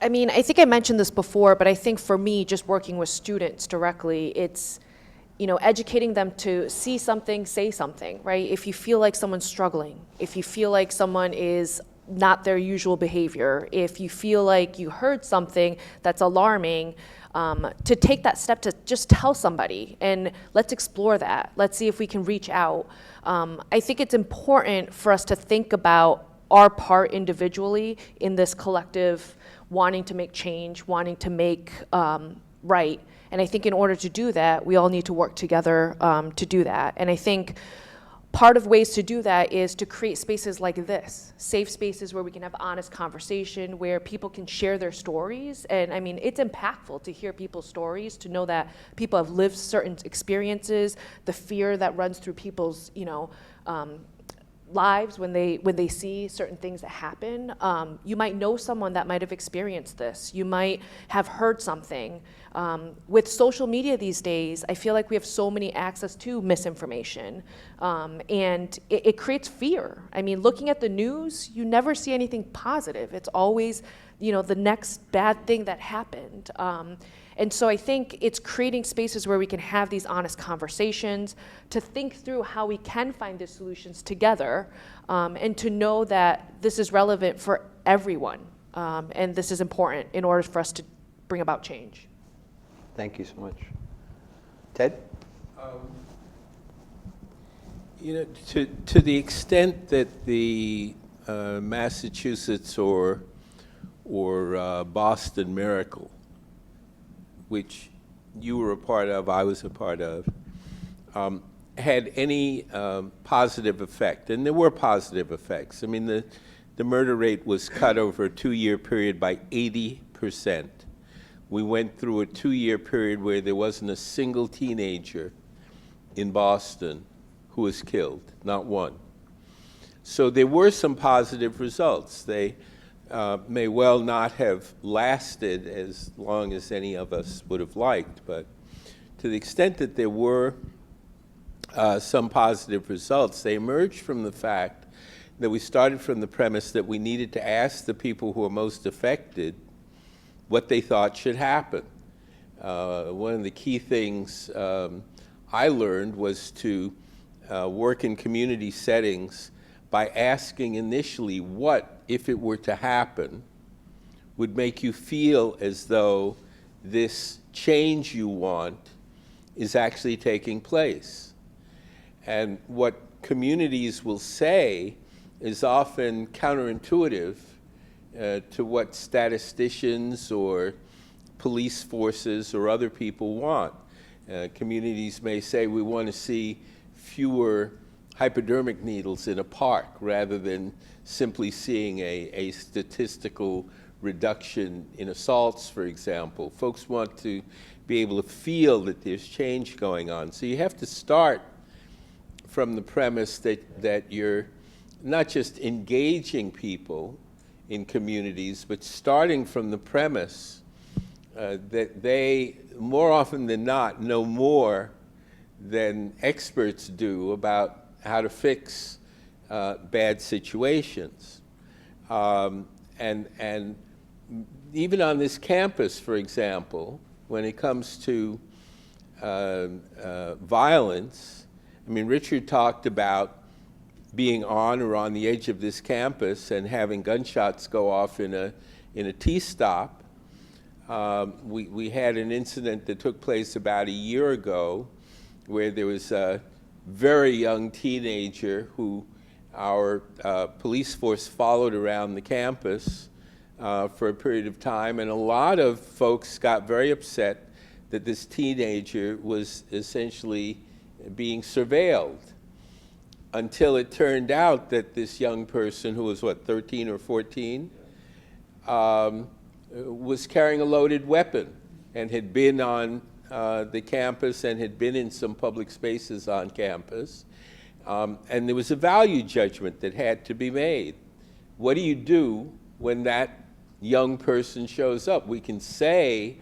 I mean, I think I mentioned this before, but I think for me, just working with students directly, it's, educating them to see something, say something, right? If you feel like someone's struggling, if you feel like someone is not their usual behavior, if you feel like you heard something that's alarming, to take that step to just tell somebody, and let's explore that. Let's see if we can reach out. I think it's important for us to think about our part individually in this collective wanting to make change, wanting to make right. And I think in order to do that, we all need to work together to do that. And I think part of ways to do that is to create spaces like this, safe spaces where we can have honest conversation, where people can share their stories. And I mean, it's impactful to hear people's stories, to know that people have lived certain experiences, the fear that runs through people's, lives when they see certain things that happen. You might know someone that might have experienced this. You might have heard something. With social media these days, I feel like we have so many access to misinformation, and it creates fear. I mean, looking at the news, you never see anything positive. It's always, the next bad thing that happened. And so I think it's creating spaces where we can have these honest conversations, to think through how we can find the solutions together, and to know that this is relevant for everyone, and this is important in order for us to bring about change. Thank you so much. Ted? To the extent that the Massachusetts or Boston miracle, which you were a part of, I was a part of, had any positive effect. And there were positive effects. I mean, the murder rate was cut over a 2-year period by 80%. We went through a 2-year period where there wasn't a single teenager in Boston who was killed, not one. So there were some positive results. They may well not have lasted as long as any of us would have liked, but to the extent that there were some positive results, they emerged from the fact that we started from the premise that we needed to ask the people who are most affected what they thought should happen. One of the key things I learned was to work in community settings by asking initially what, if it were to happen, would make you feel as though this change you want is actually taking place. And what communities will say is often counterintuitive to what statisticians or police forces or other people want. Communities may say we want to see fewer hypodermic needles in a park rather than simply seeing a statistical reduction in assaults, for example. Folks want to be able to feel that there's change going on. So you have to start from the premise that you're not just engaging people in communities, but starting from the premise that they, more often than not, know more than experts do about how to fix bad situations. And even on this campus, for example, when it comes to violence, I mean, Richard talked about being on or on the edge of this campus and having gunshots go off in a T-stop. We had an incident that took place about a year ago where there was a very young teenager who our police force followed around the campus for a period of time, and a lot of folks got very upset that this teenager was essentially being surveilled, until it turned out that this young person, who was, 13 or 14, was carrying a loaded weapon and had been on the campus and had been in some public spaces on campus. And there was a value judgment that had to be made. What do you do when that young person shows up? We can say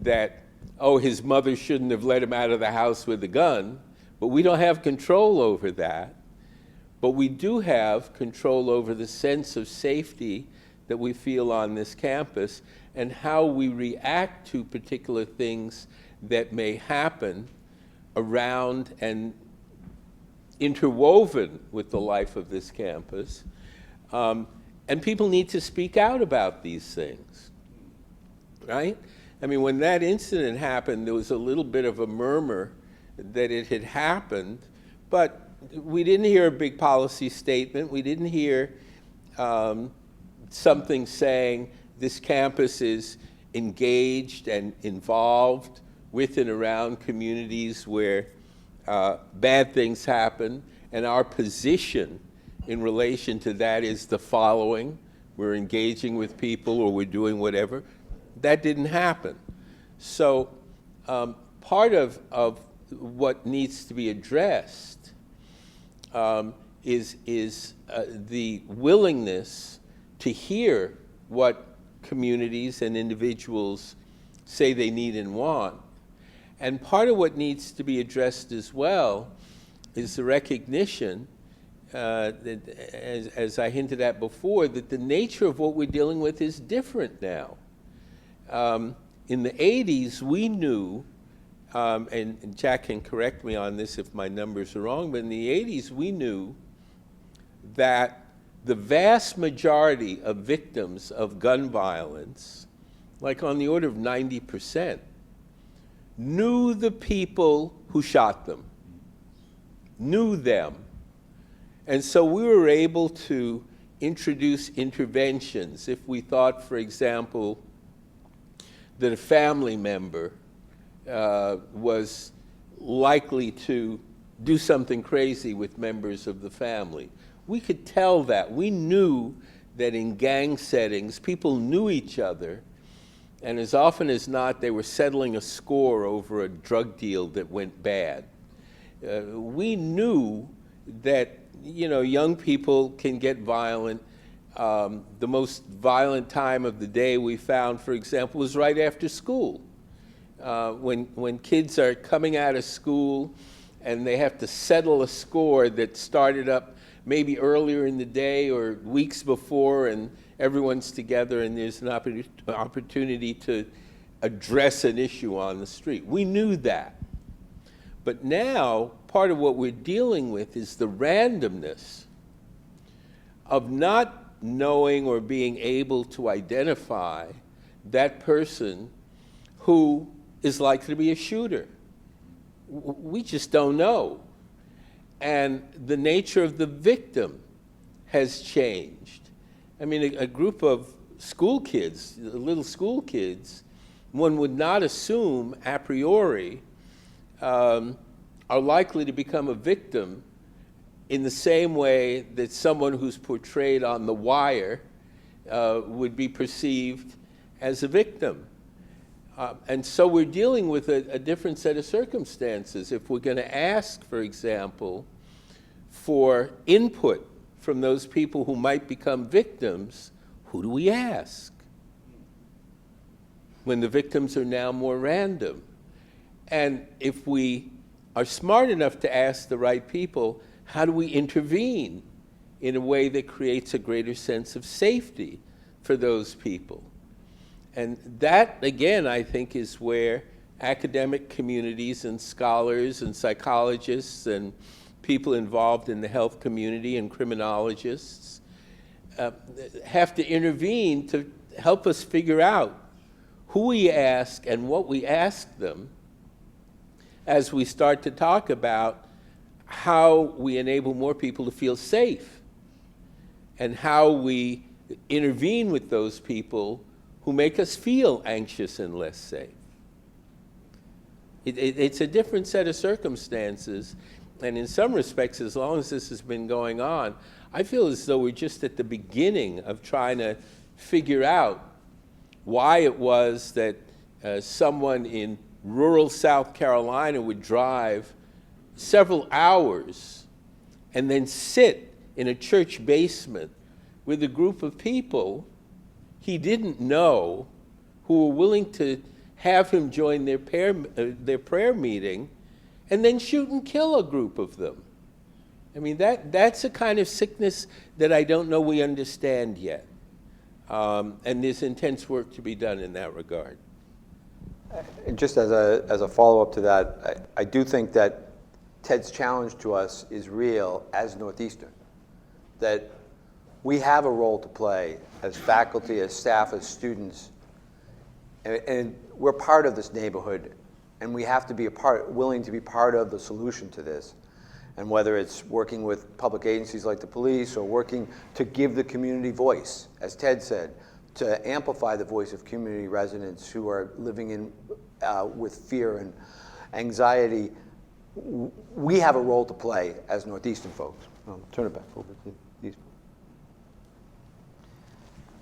that, oh, his mother shouldn't have let him out of the house with a gun, but we don't have control over that. But we do have control over the sense of safety that we feel on this campus and how we react to particular things that may happen around and interwoven with the life of this campus. And people need to speak out about these things, right? I mean, when that incident happened, there was a little bit of a murmur that it had happened, but we didn't hear a big policy statement. We didn't hear something saying this campus is engaged and involved with and around communities where bad things happen, and our position in relation to that is the following: we're engaging with people or we're doing whatever. That didn't happen. So part of what needs to be addressed is the willingness to hear what communities and individuals say they need and want. And part of what needs to be addressed as well is the recognition, that, as I hinted at before, that the nature of what we're dealing with is different now. In the 80s, we knew, and Jack can correct me on this if my numbers are wrong, but in the 80s, we knew that the vast majority of victims of gun violence, like on the order of 90%, knew the people who shot them, knew them. And so we were able to introduce interventions if we thought, for example, that a family member was likely to do something crazy with members of the family. We could tell that. We knew that in gang settings, people knew each other, and as often as not, they were settling a score over a drug deal that went bad. We knew that, you know, young people can get violent. The most violent time of the day we found, for example, was right after school. When kids are coming out of school and they have to settle a score that started up maybe earlier in the day or weeks before, and everyone's together and there's an opportunity to address an issue on the street. We knew that. But now, part of what we're dealing with is the randomness of not knowing or being able to identify that person who is likely to be a shooter. We just don't know. And the nature of the victim has changed. I mean, a group of school kids, little school kids, one would not assume a priori are likely to become a victim in the same way that someone who's portrayed on The Wire would be perceived as a victim. And so we're dealing with a different set of circumstances. If we're going to ask, for example, for input from those people who might become victims, who do we ask? When the victims are now more random. And if we are smart enough to ask the right people, how do we intervene in a way that creates a greater sense of safety for those people? And that, again, I think is where academic communities and scholars and psychologists and people involved in the health community and criminologists have to intervene to help us figure out who we ask and what we ask them as we start to talk about how we enable more people to feel safe and how we intervene with those people who make us feel anxious and less safe. It's a different set of circumstances, and in some respects, as long as this has been going on, I feel as though we're just at the beginning of trying to figure out why it was that someone in rural South Carolina would drive several hours and then sit in a church basement with a group of people he didn't know who were willing to have him join their prayer meeting and then shoot and kill a group of them. I mean, that's a kind of sickness that I don't know we understand yet. And there's intense work to be done in that regard. And just as a follow-up to that, I do think that Ted's challenge to us is real as Northeastern, that we have a role to play as faculty, as staff, as students, and we're part of this neighborhood, and we have to be willing to be part of the solution to this. And whether it's working with public agencies like the police or working to give the community voice, as Ted said, to amplify the voice of community residents who are living in with fear and anxiety, we have a role to play as Northeastern folks. I'll turn it back over to these.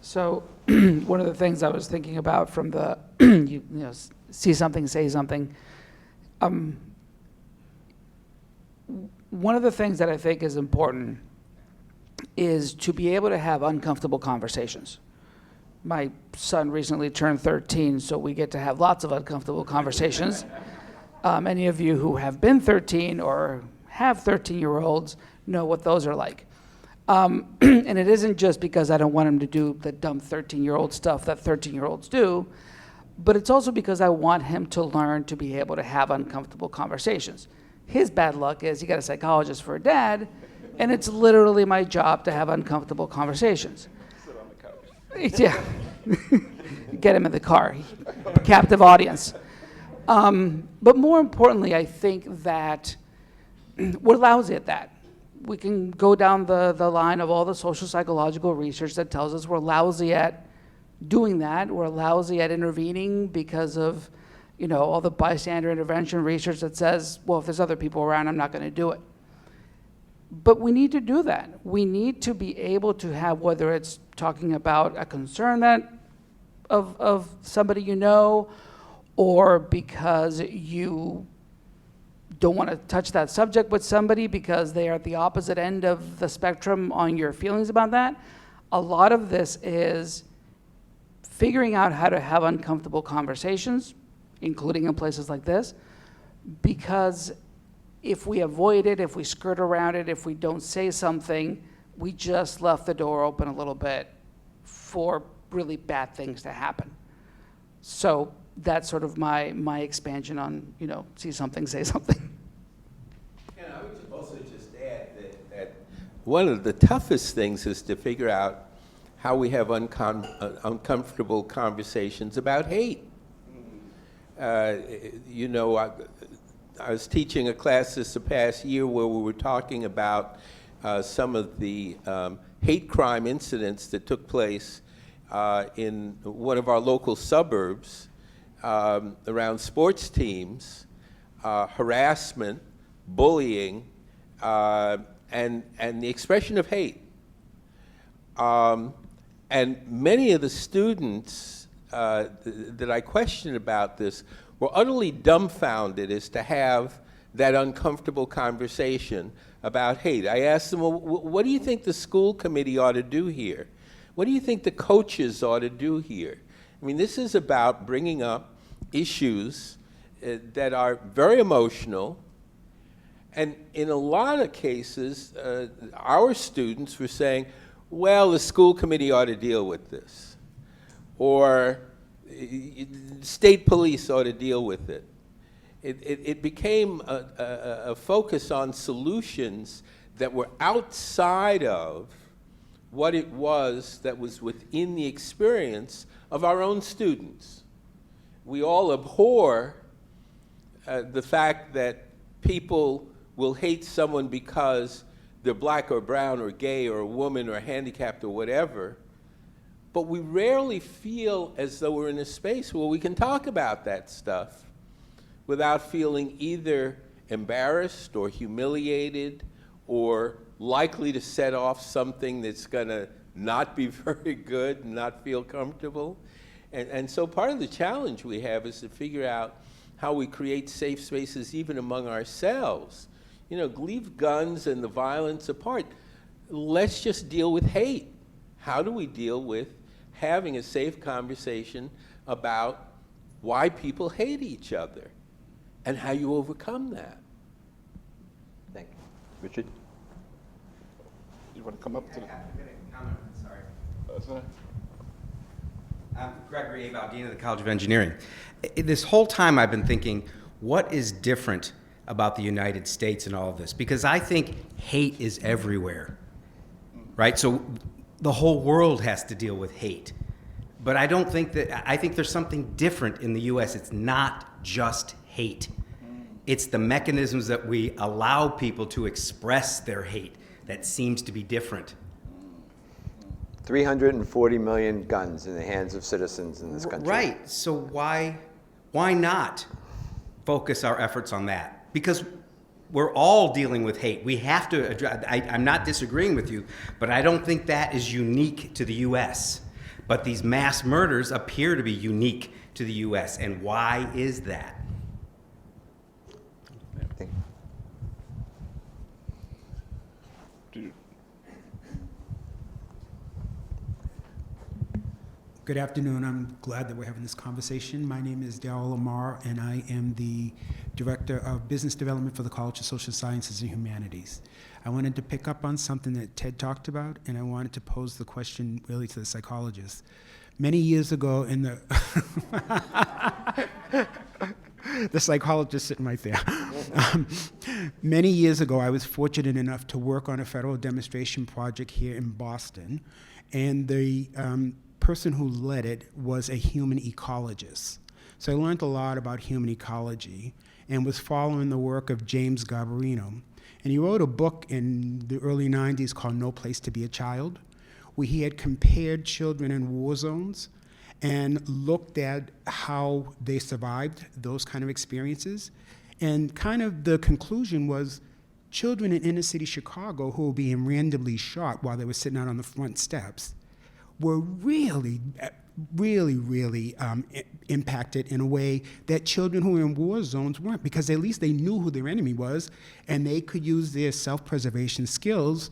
So one of the things I was thinking about from the, you know, see something, say something. One of the things that I think is important is to be able to have uncomfortable conversations. My son recently turned 13, so we get to have lots of uncomfortable conversations. Any of you who have been 13 or have 13-year-olds know what those are like. And it isn't just because I don't want him to do the dumb 13-year-old stuff that 13-year-olds do, but it's also because I want him to learn to be able to have uncomfortable conversations. His bad luck is he got a psychologist for a dad, and it's literally my job to have uncomfortable conversations. Sit on the couch. Yeah. Get him in the car. Captive audience. But more importantly, I think that we're lousy at that. We can go down the line of all the social psychological research that tells us we're lousy at doing that. We're lousy at intervening because of, all the bystander intervention research that says, well, if there's other people around, I'm not going to do it. But we need to do that. We need to be able to have, whether it's talking about a concern of somebody you know, or because you don't want to touch that subject with somebody because they are at the opposite end of the spectrum on your feelings about that. A lot of this is figuring out how to have uncomfortable conversations, including in places like this, because if we avoid it, if we skirt around it, if we don't say something, we just left the door open a little bit for really bad things to happen. So that's sort of my expansion on, see something, say something. And I would also just add that one of the toughest things is to figure out how we have uncomfortable conversations about hate. I was teaching a class this past year where we were talking about some of the hate crime incidents that took place in one of our local suburbs around sports teams, harassment, bullying, and the expression of hate. And many of the students that I questioned about this were utterly dumbfounded as to have that uncomfortable conversation about hate. I asked them, well, what do you think the school committee ought to do here? What do you think the coaches ought to do here? I mean, this is about bringing up issues that are very emotional, and in a lot of cases, our students were saying, well, the school committee ought to deal with this, or state police ought to deal with it. It became a focus on solutions that were outside of what it was that was within the experience of our own students. We all abhor the fact that people will hate someone because they're black or brown or gay or a woman or handicapped or whatever, but we rarely feel as though we're in a space where we can talk about that stuff without feeling either embarrassed or humiliated or likely to set off something that's going to not be very good and not feel comfortable. And so part of the challenge we have is to figure out how we create safe spaces even among ourselves. Leave guns and the violence apart. Let's just deal with hate. How do we deal with having a safe conversation about why people hate each other and how you overcome that? Thank you. Richard? You want to come up to the... Comment, sorry. That's all right. I'm Gregory Valdina of the College of Engineering. This whole time I've been thinking, what is different about the United States and all of this? Because I think hate is everywhere, right? So the whole world has to deal with hate. But I don't think that, I think there's something different in the US. It's not just hate. It's the mechanisms that we allow people to express their hate that seems to be different. 340 million guns in the hands of citizens in this country. Right, so why not focus our efforts on that? Because we're all dealing with hate. We have to address, I'm not disagreeing with you, but I don't think that is unique to the US. But these mass murders appear to be unique to the US, and why is that? Good afternoon. I'm glad that we're having this conversation. My name is Darryl Lamar, and I am the Director of Business Development for the College of Social Sciences and Humanities. I wanted to pick up on something that Ted talked about, and I wanted to pose the question really to the psychologist. Many years ago in the... the psychologist sitting right there. Many years ago, I was fortunate enough to work on a federal demonstration project here in Boston, and the person who led it was a human ecologist. So I learned a lot about human ecology and was following the work of James Garbarino. And he wrote a book in the early 90s called No Place to Be a Child, where he had compared children in war zones and looked at how they survived those kind of experiences. And kind of the conclusion was children in inner city Chicago who were being randomly shot while they were sitting out on the front steps were really impacted in a way that children who were in war zones weren't, because at least they knew who their enemy was, and they could use their self-preservation skills,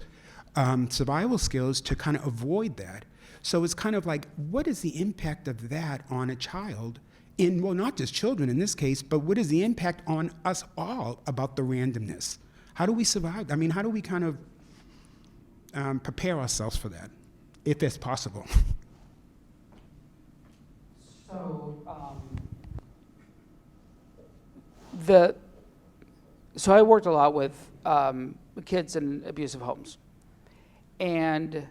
survival skills, to kind of avoid that. So it's kind of like, what is the impact of that on a child? Well, not just children in this case, but what is the impact on us all about the randomness? How do we survive? I mean, how do we kind of prepare ourselves for that, if it's possible? So I worked a lot with kids in abusive homes, and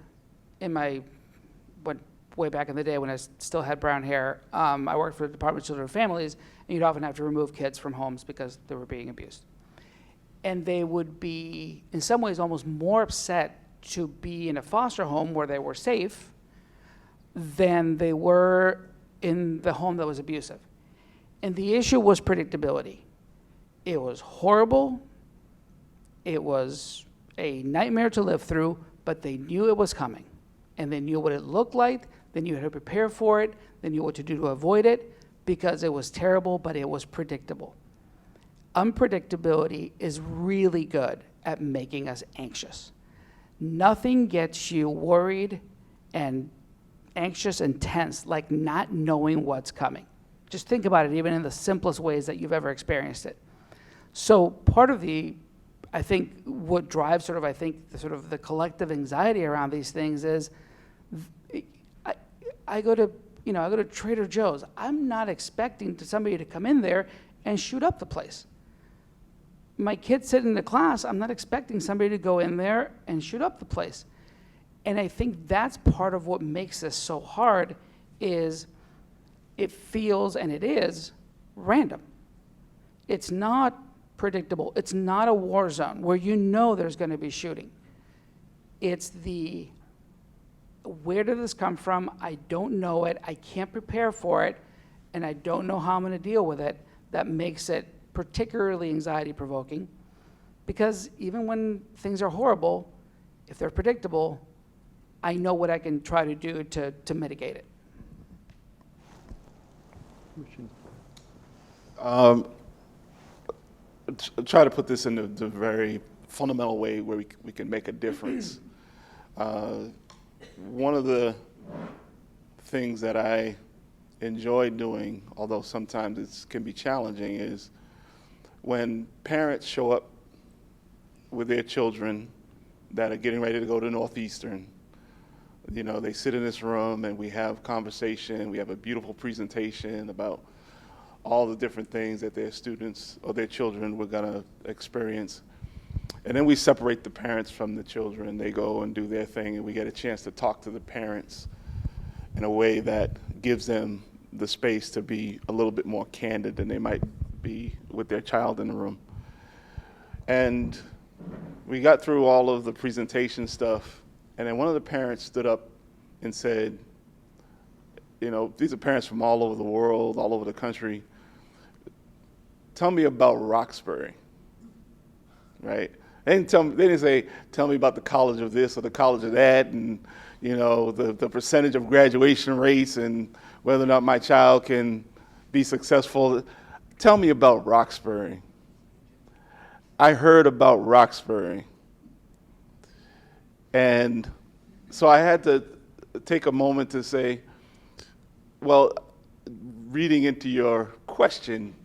way back in the day when I still had brown hair, I worked for the Department of Children and Families, and you'd often have to remove kids from homes because they were being abused. And they would be, in some ways, almost more upset to be in a foster home where they were safe than they were in the home that was abusive. And the issue was predictability. It was horrible. It was a nightmare to live through, but they knew it was coming. And they knew what it looked like. They knew how to prepare for it. They knew what to do to avoid it, because it was terrible, but it was predictable. Unpredictability is really good at making us anxious. Nothing gets you worried and anxious and tense like not knowing what's coming. Just think about it, even in the simplest ways that you've ever experienced it. So part of I think what drives the collective anxiety around these things is, I go to Trader Joe's. I'm not expecting somebody to come in there and shoot up the place. My kids sit in the class, I'm not expecting somebody to go in there and shoot up the place. And I think that's part of what makes this so hard, is it feels, and it is, random. It's not predictable. It's not a war zone where you know there's going to be shooting. It's where did this come from? I don't know it. I can't prepare for it, and I don't know how I'm going to deal with it. That makes it particularly anxiety-provoking, because even when things are horrible, if they're predictable, I know what I can try to do to mitigate it. Try to put this in the very fundamental way where we can make a difference. One of the things that I enjoy doing, although sometimes it can be challenging, is when parents show up with their children that are getting ready to go to Northeastern. They sit in this room and we have conversation. We have a beautiful presentation about all the different things that their students or their children were going to experience. And then we separate the parents from the children. They go and do their thing, and we get a chance to talk to the parents in a way that gives them the space to be a little bit more candid than they might be with their child in the room. And we got through all of the presentation stuff, and then one of the parents stood up and said, these are parents from all over the world, all over the country. Tell me about Roxbury, right? They didn't say, tell me about the college of this or the college of that, and the percentage of graduation rates and whether or not my child can be successful. Tell me about Roxbury. I heard about Roxbury. And so I had to take a moment to say, well, reading into your question,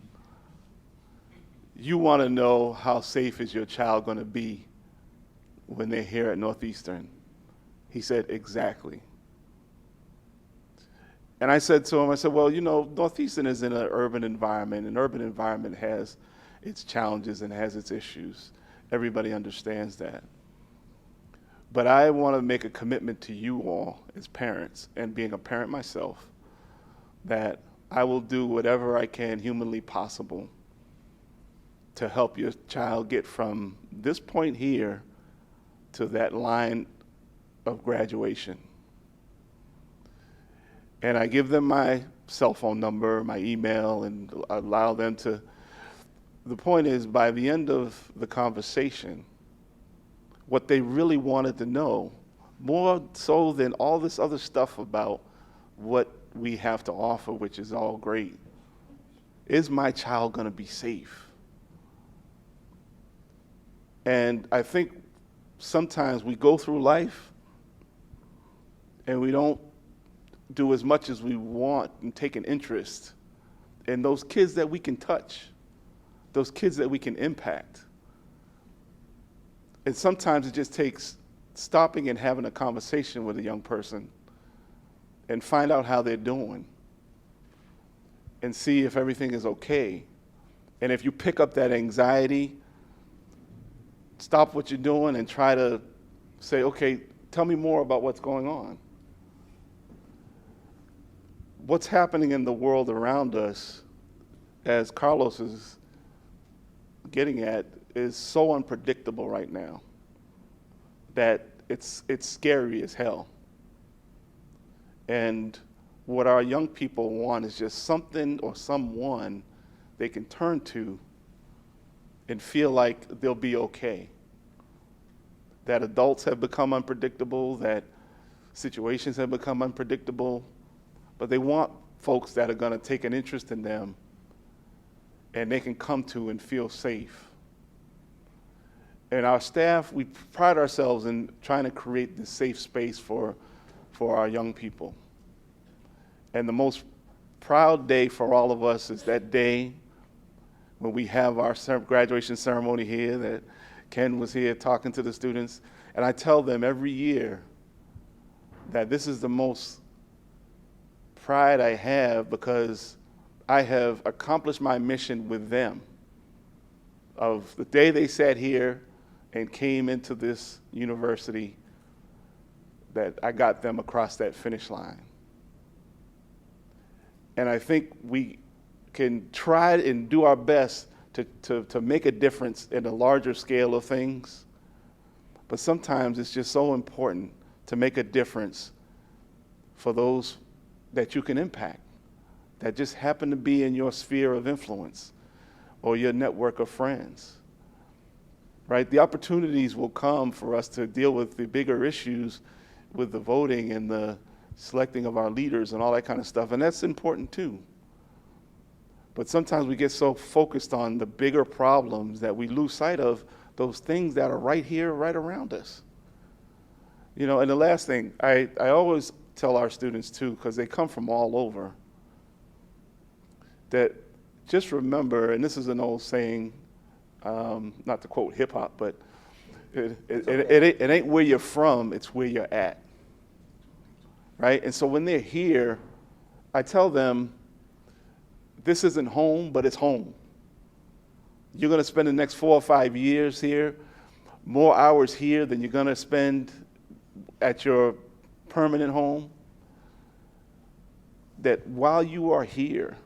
you want to know how safe is your child going to be when they're here at Northeastern? He said, exactly. And I said to him, well, Northeastern is in an urban environment. An urban environment has its challenges and has its issues. Everybody understands that. But I want to make a commitment to you all as parents, and being a parent myself, that I will do whatever I can humanly possible to help your child get from this point here to that line of graduation. And I give them my cell phone number, my email, and allow them to. The point is, by the end of the conversation, what they really wanted to know, more so than all this other stuff about what we have to offer, which is all great, is my child going to be safe? And I think sometimes we go through life and we don't do as much as we want and take an interest in those kids that we can touch, those kids that we can impact. And sometimes it just takes stopping and having a conversation with a young person and find out how they're doing and see if everything is okay. And if you pick up that anxiety, stop what you're doing and try to say, okay, tell me more about what's going on. What's happening in the world around us, as Carlos is getting at, is so unpredictable right now that it's scary as hell. And what our young people want is just something or someone they can turn to and feel like they'll be okay. That adults have become unpredictable, that situations have become unpredictable, but they want folks that are going to take an interest in them and they can come to and feel safe. And our staff, we pride ourselves in trying to create this safe space for our young people. And the most proud day for all of us is that day when we have our graduation ceremony here, that Ken was here talking to the students. And I tell them every year that this is the most pride I have because I have accomplished my mission with them. Of the day they sat here and came into this university, that I got them across that finish line. And I think we can try and do our best to make a difference in a larger scale of things, but sometimes it's just so important to make a difference for those that you can impact, that just happen to be in your sphere of influence or your network of friends, right? The opportunities will come for us to deal with the bigger issues with the voting and the selecting of our leaders and all that kind of stuff, and that's important too. But sometimes we get so focused on the bigger problems that we lose sight of those things that are right here, right around us. You know, and the last thing, I always tell our students too, because they come from all over, that just remember, and this is an old saying, not to quote hip hop, but it ain't where you're from, it's where you're at. Right? And so when they're here, I tell them, this isn't home, but it's home. You're going to spend the next 4 or 5 years here, more hours here than you're going to spend at your permanent home. That while you are here,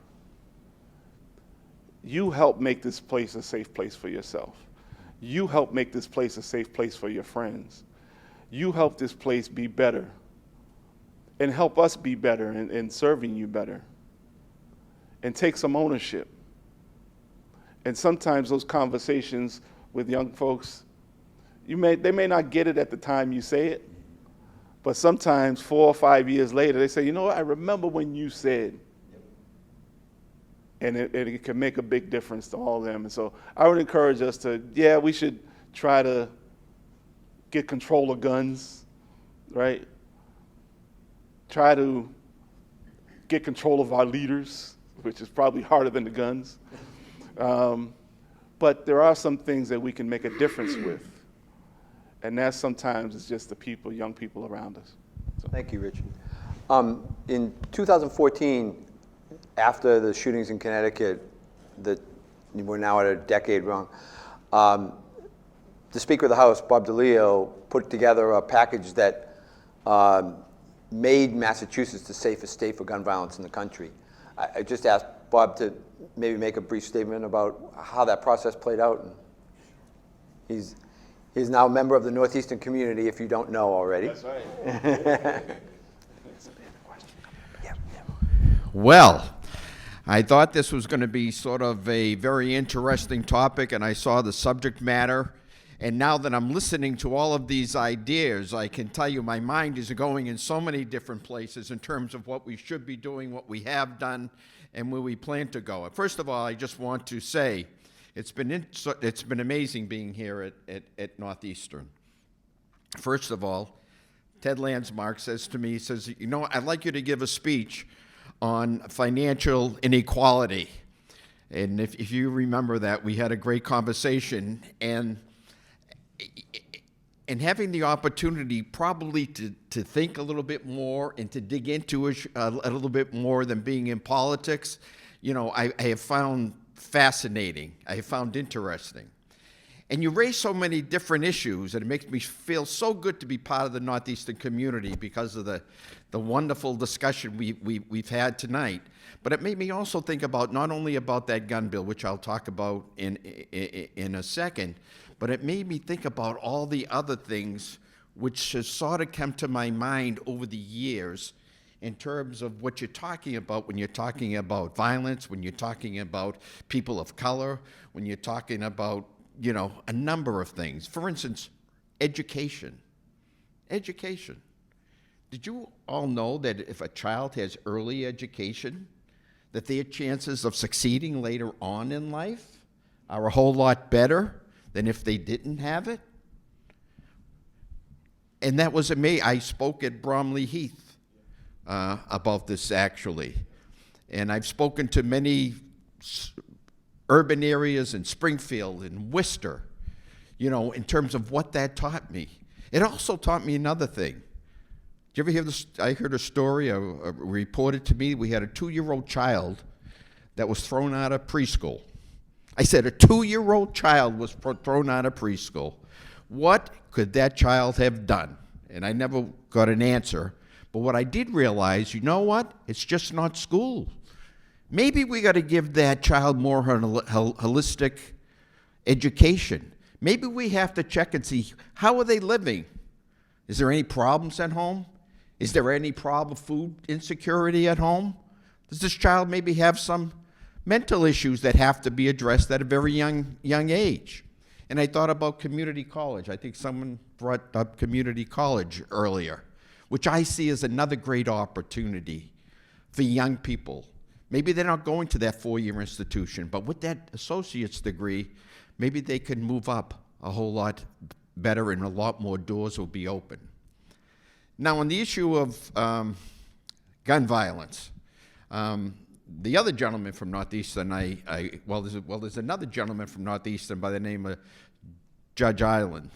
you help make this place a safe place for yourself. You help make this place a safe place for your friends. You help this place be better and help us be better in serving you better. And take some ownership. And sometimes those conversations with young folks, they may not get it at the time you say it, but sometimes 4 or 5 years later, they say, you know what, I remember when you said, and it can make a big difference to all of them. And so I would encourage us to, we should try to get control of guns, right? Try to get control of our leaders, which is probably harder than the guns. But there are some things that we can make a difference with. And that sometimes is just the people, young people around us. So. Thank you, Richard. In 2014, after the shootings in Connecticut, that we're now at a decade wrong, the Speaker of the House, Bob DeLeo, put together a package that made Massachusetts the safest state for gun violence in the country. I just asked Bob to maybe make a brief statement about how that process played out. He's now a member of the Northeastern community, if you don't know already. That's right. Well, I thought this was going to be sort of a very interesting topic, and I saw the subject matter. And now that I'm listening to all of these ideas, I can tell you my mind is going in so many different places in terms of what we should be doing, what we have done, and where we plan to go. First of all, I just want to say it's been amazing being here at Northeastern. First of all, Ted Landsmark says to me, he says, you know, I'd like you to give a speech on financial inequality. And if you remember that, we had a great conversation, and having the opportunity probably to think a little bit more and to dig into it a little bit more than being in politics, you know, I have found fascinating. I have found interesting. And you raise so many different issues, and it makes me feel so good to be part of the Northeastern community because of the wonderful discussion we've had tonight. But it made me also think about not only about that gun bill, which I'll talk about in a second, but it made me think about all the other things which has sort of come to my mind over the years in terms of what you're talking about when you're talking about violence, when you're talking about people of color, when you're talking about, you know, a number of things. For instance, education. Education. Did you all know that if a child has early education, that their chances of succeeding later on in life are a whole lot better than if they didn't have it? And that was amazing. I spoke at Bromley Heath about this, actually. And I've spoken to many urban areas in Springfield and Worcester, you know, in terms of what that taught me. It also taught me another thing. Did you ever hear this? I heard a story reported to me. We had a 2-year-old child that was thrown out of preschool. I said a 2-year-old child was thrown out of preschool. What could that child have done? And I never got an answer. But what I did realize, you know what? It's just not school. Maybe we got to give that child more holistic education. Maybe we have to check and see, how are they living? Is there any problems at home? Is there any problem, food insecurity at home? Does this child maybe have some mental issues that have to be addressed at a very young age? And I thought about community college. I think someone brought up community college earlier, which I see as another great opportunity for young people. Maybe they're not going to that 4-year institution, but with that associate's degree, maybe they can move up a whole lot better and a lot more doors will be open. Now, on the issue of gun violence, the other gentleman from Northeastern, there's another gentleman from Northeastern by the name of Judge Island,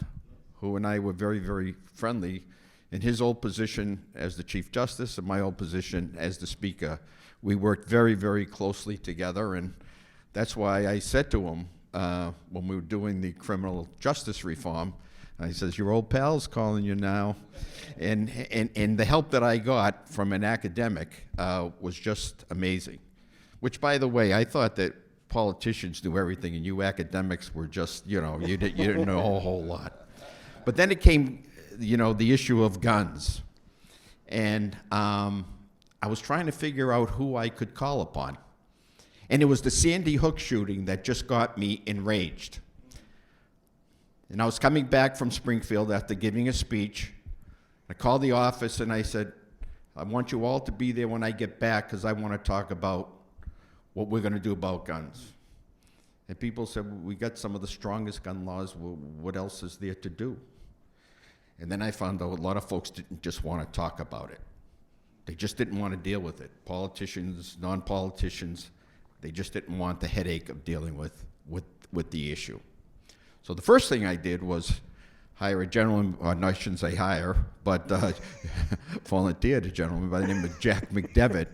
who and I were very, very friendly in his old position as the Chief Justice and my old position as the Speaker. We worked very, very closely together, and that's why I said to him when we were doing the criminal justice reform, I says, your old pal's calling you now. And the help that I got from an academic was just amazing. Which, by the way, I thought that politicians knew everything, and you academics were just, you know, you didn't know a whole lot. But then it came, you know, the issue of guns. And I was trying to figure out who I could call upon. And it was the Sandy Hook shooting that just got me enraged. And I was coming back from Springfield after giving a speech. I called the office and I said, I want you all to be there when I get back because I want to talk about what we're going to do about guns. And people said, well, we got some of the strongest gun laws. Well, what else is there to do? And then I found out a lot of folks didn't just want to talk about it. They just didn't want to deal with it. Politicians, non-politicians, they just didn't want the headache of dealing with the issue. So the first thing I did was hire a gentleman, or no, I shouldn't say hire, but volunteered a gentleman by the name of Jack McDevitt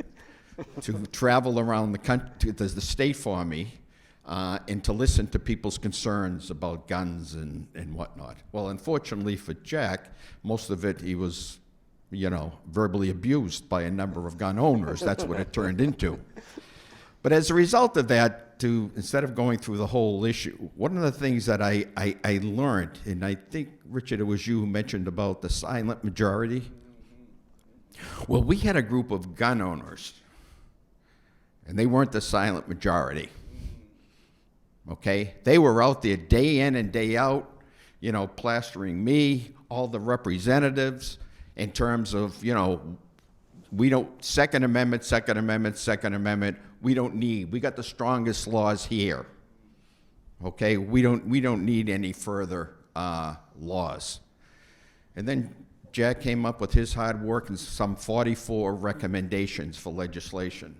to travel around the country, the state for me, and to listen to people's concerns about guns and whatnot. Well, unfortunately for Jack, most of it he was, you know, verbally abused by a number of gun owners. That's what it turned into. But as a result of that, instead of going through the whole issue, one of the things that I learned, and I think, Richard, it was you who mentioned about the silent majority. Well, we had a group of gun owners And they weren't the silent majority. Okay? They were out there day in and day out, you know, plastering me, all the representatives, in terms of, you know, we don't, Second Amendment, Second Amendment, Second Amendment, we got the strongest laws here. Okay? We don't need any further laws. And then Jack came up with his hard work and some 44 recommendations for legislation.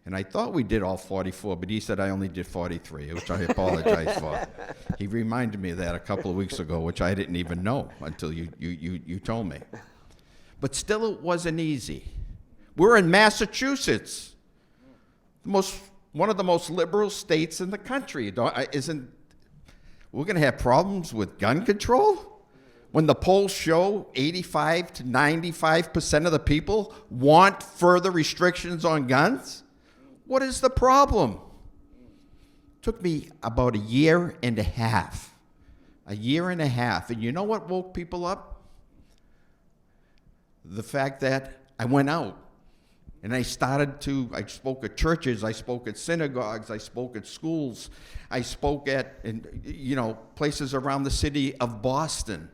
And I thought we did all 44, but he said I only did 43, which I apologize for. He reminded me of that a couple of weeks ago, which I didn't even know until you told me. But still, it wasn't easy. We're in Massachusetts, one of the most liberal states in the country. We're going to have problems with gun control? When the polls show 85 to 95% of the people want further restrictions on guns? What is the problem? It took me about a year and a half. And you know what woke people up? The fact that I went out and I spoke at churches, I spoke at synagogues, I spoke at schools, I spoke at, places around the city of Boston.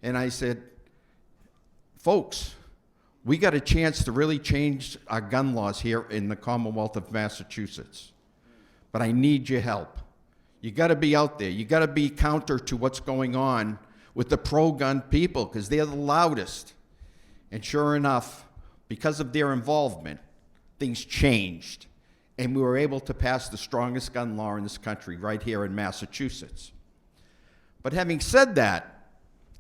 And I said, folks, we got a chance to really change our gun laws here in the Commonwealth of Massachusetts. But I need your help. You got to be out there. You got to be counter to what's going on with the pro-gun people, because they're the loudest. And sure enough, because of their involvement, things changed. And we were able to pass the strongest gun law in this country right here in Massachusetts. But having said that,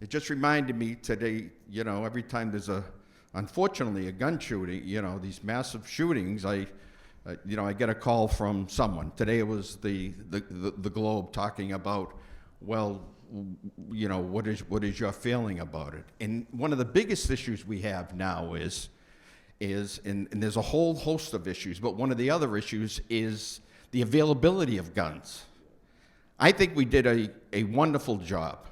it just reminded me today, every time there's unfortunately, a gun shooting, these massive shootings, I get a call from someone. Today it was the Globe talking about, well, what is your feeling about it? And one of the biggest issues we have now is and there's a whole host of issues, but one of the other issues is the availability of guns. I think we did a wonderful job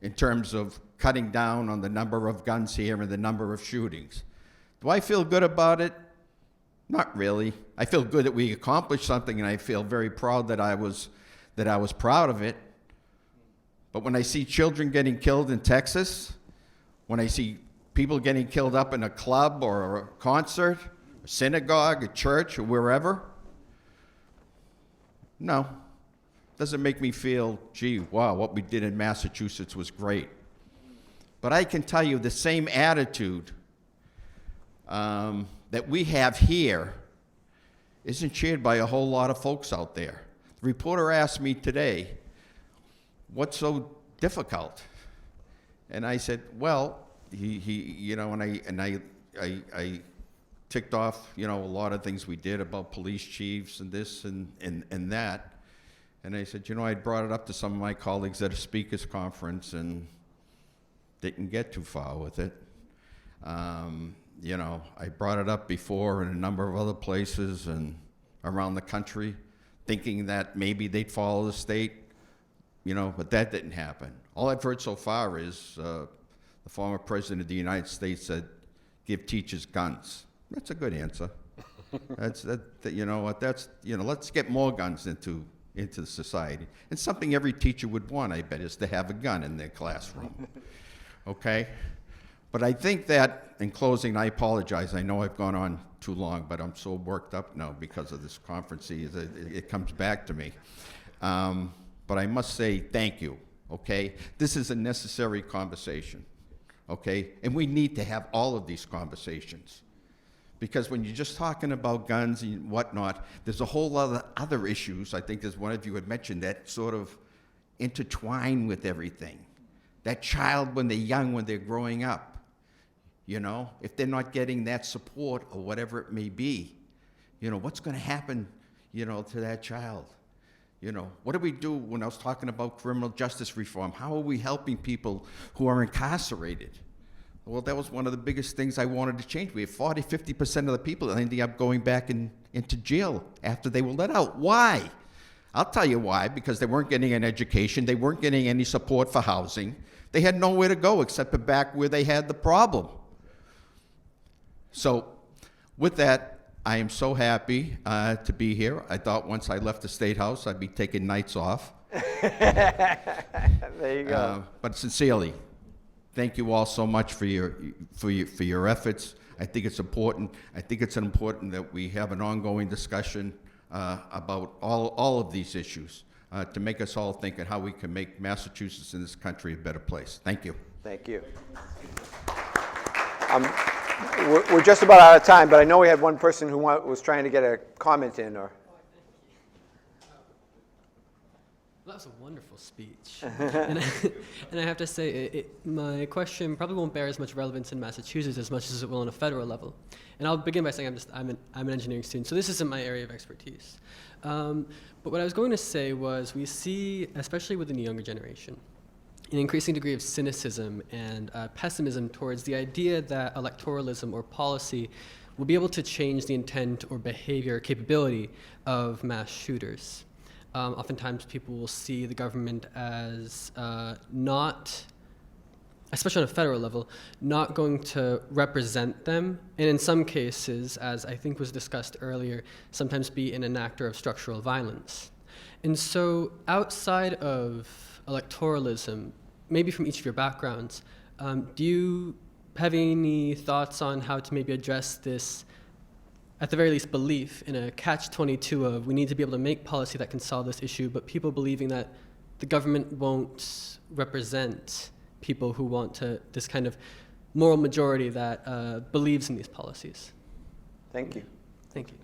in terms of cutting down on the number of guns here and the number of shootings. Do I feel good about it? Not really. I feel good that we accomplished something, and I feel very proud that I was proud of it. But when I see children getting killed in Texas, when I see people getting killed up in a club or a concert, a synagogue, a church, or wherever, no. Doesn't make me feel, gee, wow, what we did in Massachusetts was great. But I can tell you the same attitude that we have here isn't shared by a whole lot of folks out there. The reporter asked me today, what's so difficult? And I said, well, I ticked off, a lot of things we did about police chiefs and this and that. And I said, I brought it up to some of my colleagues at a speakers conference and didn't get too far with it. I brought it up before in a number of other places and around the country, thinking that maybe they'd follow the state, but that didn't happen. All I've heard so far is the former president of the United States said, give teachers guns. That's a good answer. Let's get more guns into society. And something every teacher would want, I bet, is to have a gun in their classroom. Okay? But I think that, in closing, I apologize. I know I've gone on too long, but I'm so worked up now because of this conference. It comes back to me. But I must say thank you, okay? This is a necessary conversation, okay? And we need to have all of these conversations. Because when you're just talking about guns and whatnot, there's a whole lot of other issues, I think as one of you had mentioned, that sort of intertwine with everything. That child, when they're young, when they're growing up, if they're not getting that support or whatever it may be, what's going to happen, to that child? What do we do when I was talking about criminal justice reform? How are we helping people who are incarcerated? Well, that was one of the biggest things I wanted to change. We have 50% of the people that ended up going back into jail after they were let out. Why? I'll tell you why. Because they weren't getting an education. They weren't getting any support for housing. They had nowhere to go except back where they had the problem. So with that, I am so happy to be here. I thought once I left the State House, I'd be taking nights off. There you go. But sincerely, thank you all so much for your efforts. I think it's important. I think it's important that we have an ongoing discussion about all of these issues to make us all think of how we can make Massachusetts and this country a better place. Thank you. Thank you. We're just about out of time, but I know we had one person who was trying to get a comment in. Or That was a wonderful speech. and I have to say, my question probably won't bear as much relevance in Massachusetts as much as it will on a federal level. And I'll begin by saying I'm an engineering student, so this isn't my area of expertise. But what I was going to say was we see, especially within the younger generation, an increasing degree of cynicism and pessimism towards the idea that electoralism or policy will be able to change the intent or behavior or capability of mass shooters. Oftentimes people will see the government as not, especially on a federal level, not going to represent them, and in some cases, as I think was discussed earlier, sometimes be an enactor of structural violence. And so outside of electoralism, maybe from each of your backgrounds, do you have any thoughts on how to maybe address this, at the very least, belief in a catch-22 of we need to be able to make policy that can solve this issue, but people believing that the government won't represent people who want to, this kind of moral majority that believes in these policies? thank you. Thank you.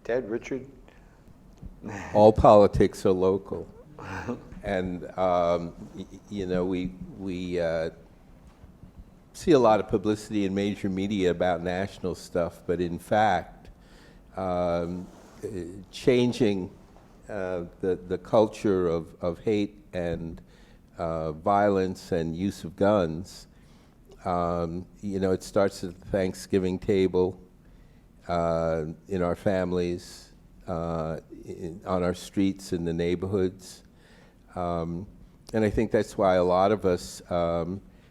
Ted, Richard? All politics are local. And, you know, we see a lot of publicity in major media about national stuff, but in fact, changing the culture of hate and violence and use of guns, you know, it starts at the Thanksgiving table, in our families, on our streets, in the neighborhoods. And I think that's why a lot of us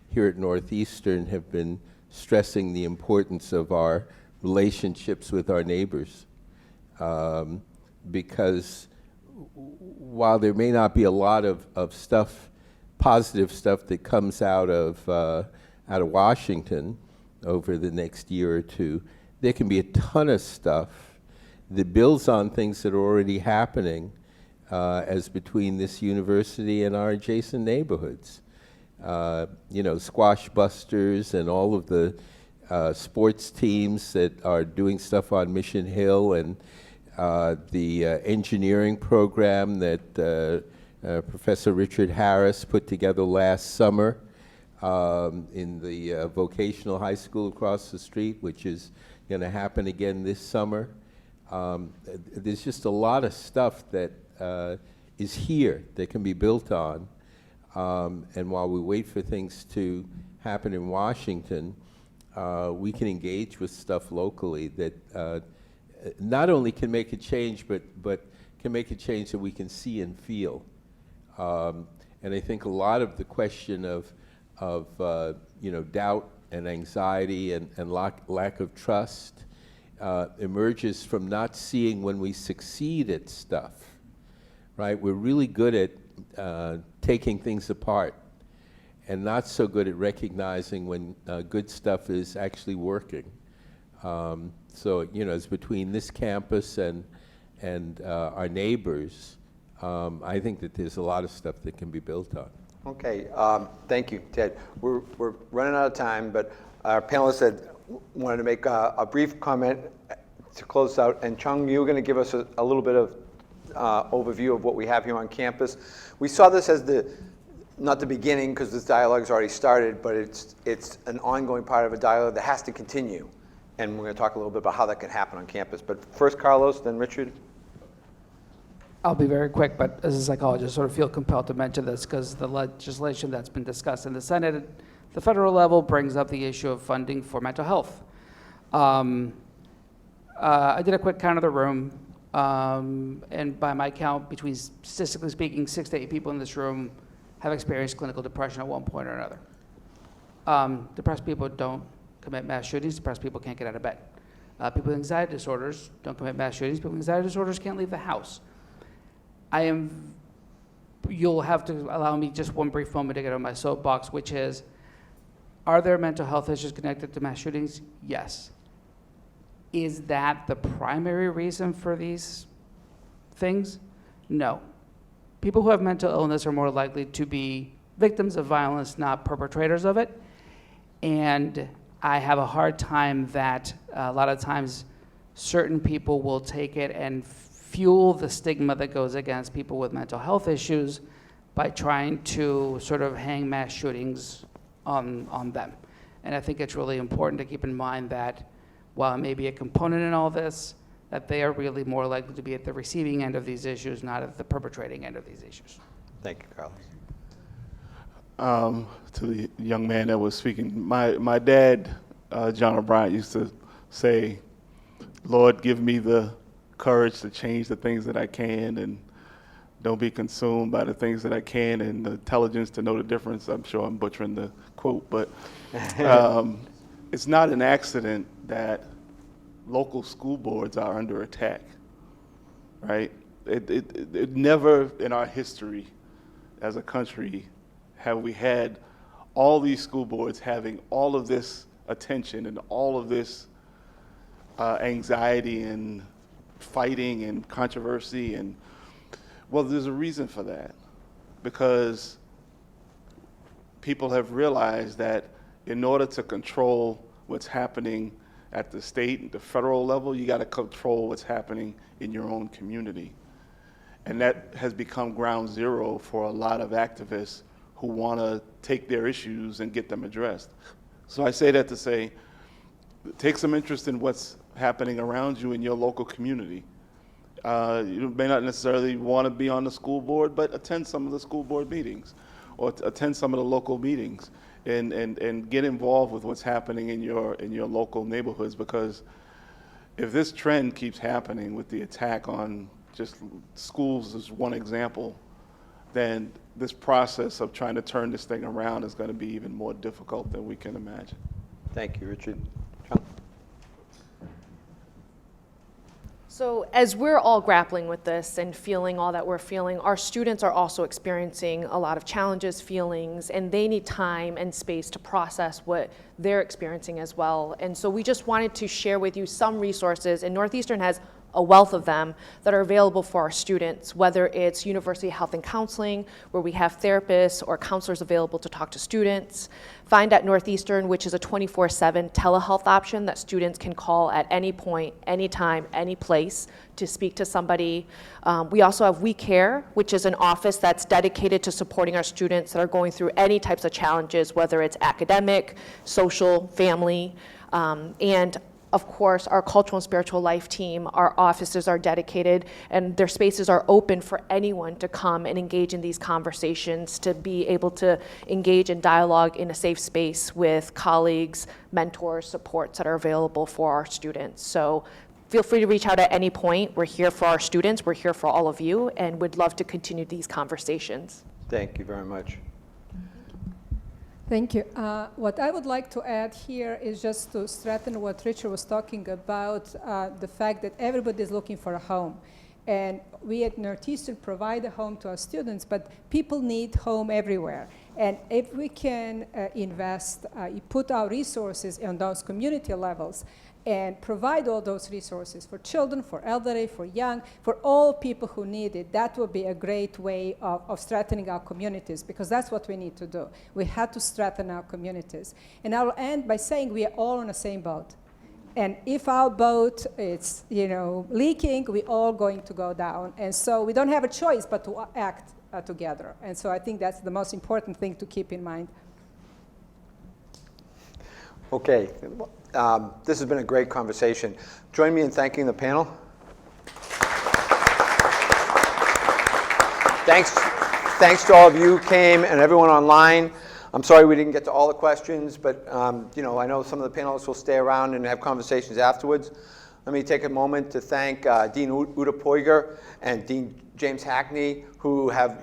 here at Northeastern have been stressing the importance of our relationships with our neighbors. Because while there may not be a lot of stuff, positive stuff that comes out of Washington over the next year or two, there can be a ton of stuff that builds on things that are already happening as between this university and our adjacent neighborhoods. You know, squash busters and all of the sports teams that are doing stuff on Mission Hill, and the engineering program that Professor Richard Harris put together last summer in the vocational high school across the street, which is going to happen again this summer. There's just a lot of stuff that is here that can be built on. And while we wait for things to happen in Washington, we can engage with stuff locally that not only can make a change, but can make a change that we can see and feel. And I think a lot of the question of you know, doubt and anxiety and lack of trust emerges from not seeing when we succeed at stuff, right? We're really good at taking things apart and not so good at recognizing when good stuff is actually working. So, you know, it's between this campus and our neighbors, I think that there's a lot of stuff that can be built on. Okay, thank you, Ted. We're running out of time, but our panelists wanted to make a brief comment to close out. And Chong, you were going to give us a little bit of overview of what we have here on campus. We saw this as not the beginning, because this dialogue has already started, but it's an ongoing part of a dialogue that has to continue. And we're going to talk a little bit about how that can happen on campus. But first Carlos, then Richard. I'll be very quick, but as a psychologist, I sort of feel compelled to mention this because the legislation that's been discussed in the Senate, the federal level, brings up the issue of funding for mental health. I did a quick count of the room, and by my count, between, statistically speaking, 6 to 8 people in this room have experienced clinical depression at one point or another. Depressed people don't commit mass shootings. Depressed people can't get out of bed. People with anxiety disorders don't commit mass shootings. People with anxiety disorders can't leave the house. You'll have to allow me just one brief moment to get on my soapbox, which is, are there mental health issues connected to mass shootings? Yes. Is that the primary reason for these things? No. People who have mental illness are more likely to be victims of violence, not perpetrators of it. And I have a hard time that a lot of times certain people will take it and fuel the stigma that goes against people with mental health issues by trying to sort of hang mass shootings on them. And I think it's really important to keep in mind that while it may be a component in all this, that they are really more likely to be at the receiving end of these issues, not at the perpetrating end of these issues. Thank you, Carlos. To the young man that was speaking, my dad, John O'Brien, used to say, Lord, give me the courage to change the things that I can, and don't be consumed by the things that I can, and the intelligence to know the difference. I'm sure I'm butchering the quote, but it's not an accident that local school boards are under attack, right? It never in our history as a country have we had all these school boards having all of this attention and all of this anxiety and fighting and controversy. And well, there's a reason for that, because people have realized that in order to control what's happening at the state and the federal level, you got to control what's happening in your own community. And that has become ground zero for a lot of activists who want to take their issues and get them addressed. So I say that to say, take some interest in what's happening around you in your local community. You may not necessarily want to be on the school board, but attend some of the school board meetings or attend some of the local meetings and get involved with what's happening in your local neighborhoods, because if this trend keeps happening with the attack on just schools as one example, then this process of trying to turn this thing around is going to be even more difficult than we can imagine. Thank you, Richard. Chong? So as we're all grappling with this and feeling all that we're feeling, our students are also experiencing a lot of challenges, feelings, and they need time and space to process what they're experiencing as well. And so we just wanted to share with you some resources, and Northeastern has a wealth of them that are available for our students, whether it's University Health and Counseling, where we have therapists or counselors available to talk to students. Find at Northeastern, which is a 24/7 telehealth option that students can call at any point, anytime, any place to speak to somebody. We also have We Care, which is an office that's dedicated to supporting our students that are going through any types of challenges, whether it's academic, social, family, and of course, our cultural and spiritual life team, our offices are dedicated and their spaces are open for anyone to come and engage in these conversations, to be able to engage in dialogue in a safe space with colleagues, mentors, supports that are available for our students. So feel free to reach out at any point. We're here for our students, we're here for all of you, and would love to continue these conversations. Thank you very much. Thank you. What I would like to add here is just to strengthen what Richard was talking about, the fact that everybody is looking for a home. And we at Northeastern provide a home to our students, but people need home everywhere. And if we can invest, put our resources on those community levels, and provide all those resources for children, for elderly, for young, for all people who need it, that would be a great way of strengthening our communities, because that's what we need to do. We have to strengthen our communities. And I'll end by saying we are all on the same boat. And if our boat is, leaking, we're all going to go down. And so we don't have a choice but to act together. And so I think that's the most important thing to keep in mind. Okay. This has been a great conversation. Join me in thanking the panel. Thanks to all of you who came and everyone online. I'm sorry we didn't get to all the questions, but I know some of the panelists will stay around and have conversations afterwards. Let me take a moment to thank Dean Uda Poiger and Dean James Hackney, who have,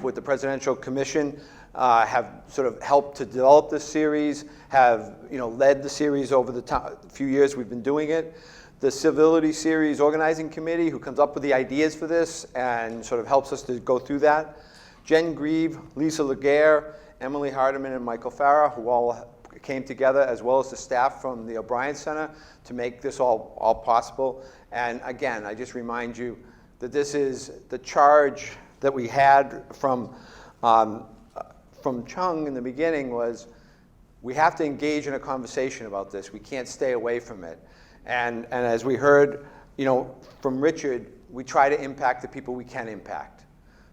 with the Presidential Commission, have sort of helped to develop this series, have led the series over the few years we've been doing it. The Civility Series Organizing Committee, who comes up with the ideas for this and sort of helps us to go through that. Jen Grieve, Lisa Laguerre, Emily Hardiman, and Michael Farah, who all came together, as well as the staff from the O'Brien Center, to make this all possible. And again, I just remind you that this is the charge that we had from Chong in the beginning was, we have to engage in a conversation about this. We can't stay away from it. And as we heard, from Richard, we try to impact the people we can impact.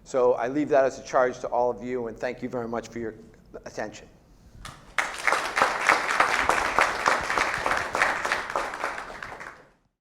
So I leave that as a charge to all of you, and thank you very much for your attention.